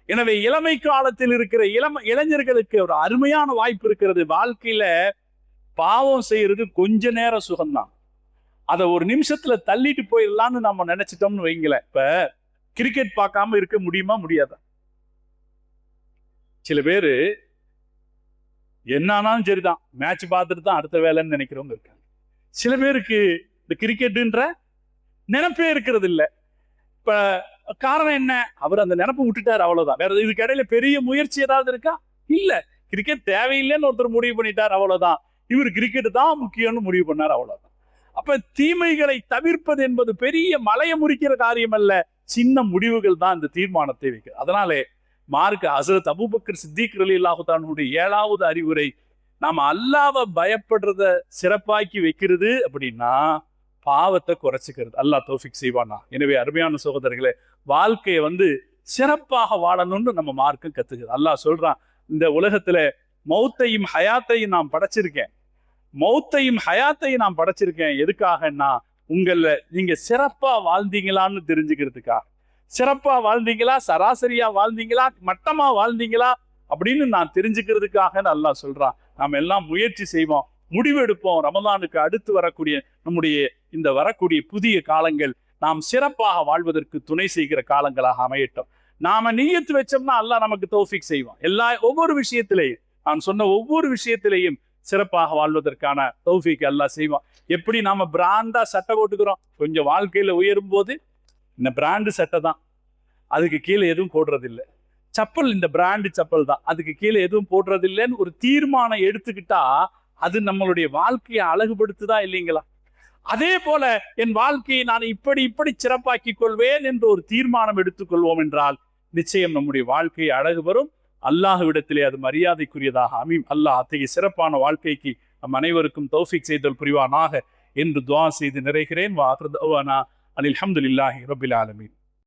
எனவே இளமை காலத்தில் இருக்கிற இளைஞர்களுக்கு ஒரு அருமையான வாய்ப்பு இருக்கிறது. வாழ்க்கையில பாவம் செய்யறது கொஞ்ச நேரம் சுகம்தான். அதை ஒரு நிமிஷத்துல தள்ளிட்டு போயிடலாம்னு நம்ம நினைச்சிட்டோம்னு வைங்களேன். இப்ப கிரிக்கெட் பார்க்காம இருக்க முடியுமா? முடியாதா? சில பேரு என்னானாலும் சரிதான், மேட்ச் பார்த்துட்டு தான் அடுத்த வேலைன்னு நினைக்கிறவங்க இருக்காங்க. சில பேருக்கு இந்த கிரிக்கெட்டுன்ற நினைப்பே இருக்கிறது இல்லை. இப்ப காரணம் என்ன? அவர் அந்த நினைப்பு விட்டுட்டாரு, அவ்வளவுதான். வேற இதுக்கு இடையில பெரிய முயற்சி ஏதாவது இருக்கா? இல்ல. கிரிக்கெட் தேவையில்லைன்னு ஒருத்தர் முடிவு பண்ணிட்டார், அவ்வளவுதான். இவர் கிரிக்கெட் தான் முக்கியம்னு முடிவு பண்ணார், அவ்வளவுதான். அப்ப தீமைகளை தவிர்ப்பது என்பது பெரிய மலையை முறிக்கிற காரியம் அல்ல, சின்ன முடிவுகள் தான் இந்த தீர்மானத்தை வைக்கிறது. அதனாலே ஹஸரத் அபூபக்கர் சித்தீக் ரலியல்லாஹு அன்ஹுடைய 7வது அறிவுரை, நாம அல்லாஹ்வை பயப்படுறத சிறப்பாக்கி வைக்கிறது அப்படின்னா பாவத்தை குறைச்சிக்கிறது. அல்லாஹ் தௌஃபீக் செய்வானா? எனவே அருமையான சகோதரர்களே, வாழ்க்கையை சிறப்பாக வாழணும்னு நம்ம மார்க்கம் கத்துக்குது. அல்லாஹ் சொல்றான், இந்த உலகத்துல மௌத்தையும் ஹயாத்தையும் நான் படைச்சிருக்கேன். மௌத்தையும் ஹயாத்தையும் நான் படைச்சிருக்கேன். எதுக்காகன்னா நீங்க சிறப்பா வாழ்ந்தீங்களான்னு தெரிஞ்சுக்கிறதுக்காக. சிறப்பா வாழ்ந்தீங்களா, சராசரியா வாழ்ந்தீங்களா, மட்டமா வாழ்ந்தீங்களா அப்படின்னு நான் தெரிஞ்சுக்கிறதுக்காக அல்லாஹ் சொல்றான். நாம் எல்லாம் முயற்சி செய்வோம், முடிவெடுப்போம். ரமலானுக்கு அடுத்து வரக்கூடிய நம்முடைய இந்த வரக்கூடிய புதிய காலங்கள் நாம் சிறப்பாக வாழ்வதற்கு துணை செய்கிற காலங்களாக அமையட்டும். நாம நியத்து வச்சோம்னா அல்லாஹ் நமக்கு தௌஃபீக் செய்வான். ஒவ்வொரு விஷயத்திலையும், நான் சொன்ன ஒவ்வொரு விஷயத்திலையும் சிறப்பாக வாழ்வதற்கான தௌஃபீக் அல்லாஹ் செய்வான். எப்படி நாம பிராண்டா சட்டை போட்டுக்கிறோம், கொஞ்சம் வாழ்க்கையில உயரும் போது இந்த பிராண்டு சட்டை தான், அதுக்கு கீழே எதுவும் போடுறதில்லை. சப்பல் இந்த பிராண்டு சப்பல் தான், அதுக்கு கீழே எதுவும் போடுறதில்லைன்னு ஒரு தீர்மானம் எடுத்துக்கிட்டா அது நம்மளுடைய வாழ்க்கையை அழகுபடுத்துதா இல்லைங்களா? அதே போல என் வாழ்க்கையை நான் இப்படி சிறப்பாக்கிக் கொள்வேன் என்று ஒரு தீர்மானம் எடுத்துக்கொள்வோம் என்றால் நிச்சயம் நம்முடைய வாழ்க்கையை அழகு வரும். அல்லாஹ்விடத்திலே அது மரியாதைக்குரியதாக அமையும். அல்லாஹ் அத்தகைய சிறப்பான வாழ்க்கைக்கு நம் அனைவருக்கும் தௌஃபீக் செய்தல் புரிவானாக என்று துஆ செய்து நிறைகிறேன். வ ஆகிரு தஅவானா அனில் ஹம்துலில்லாஹி ரப்பில் ஆலமீன்.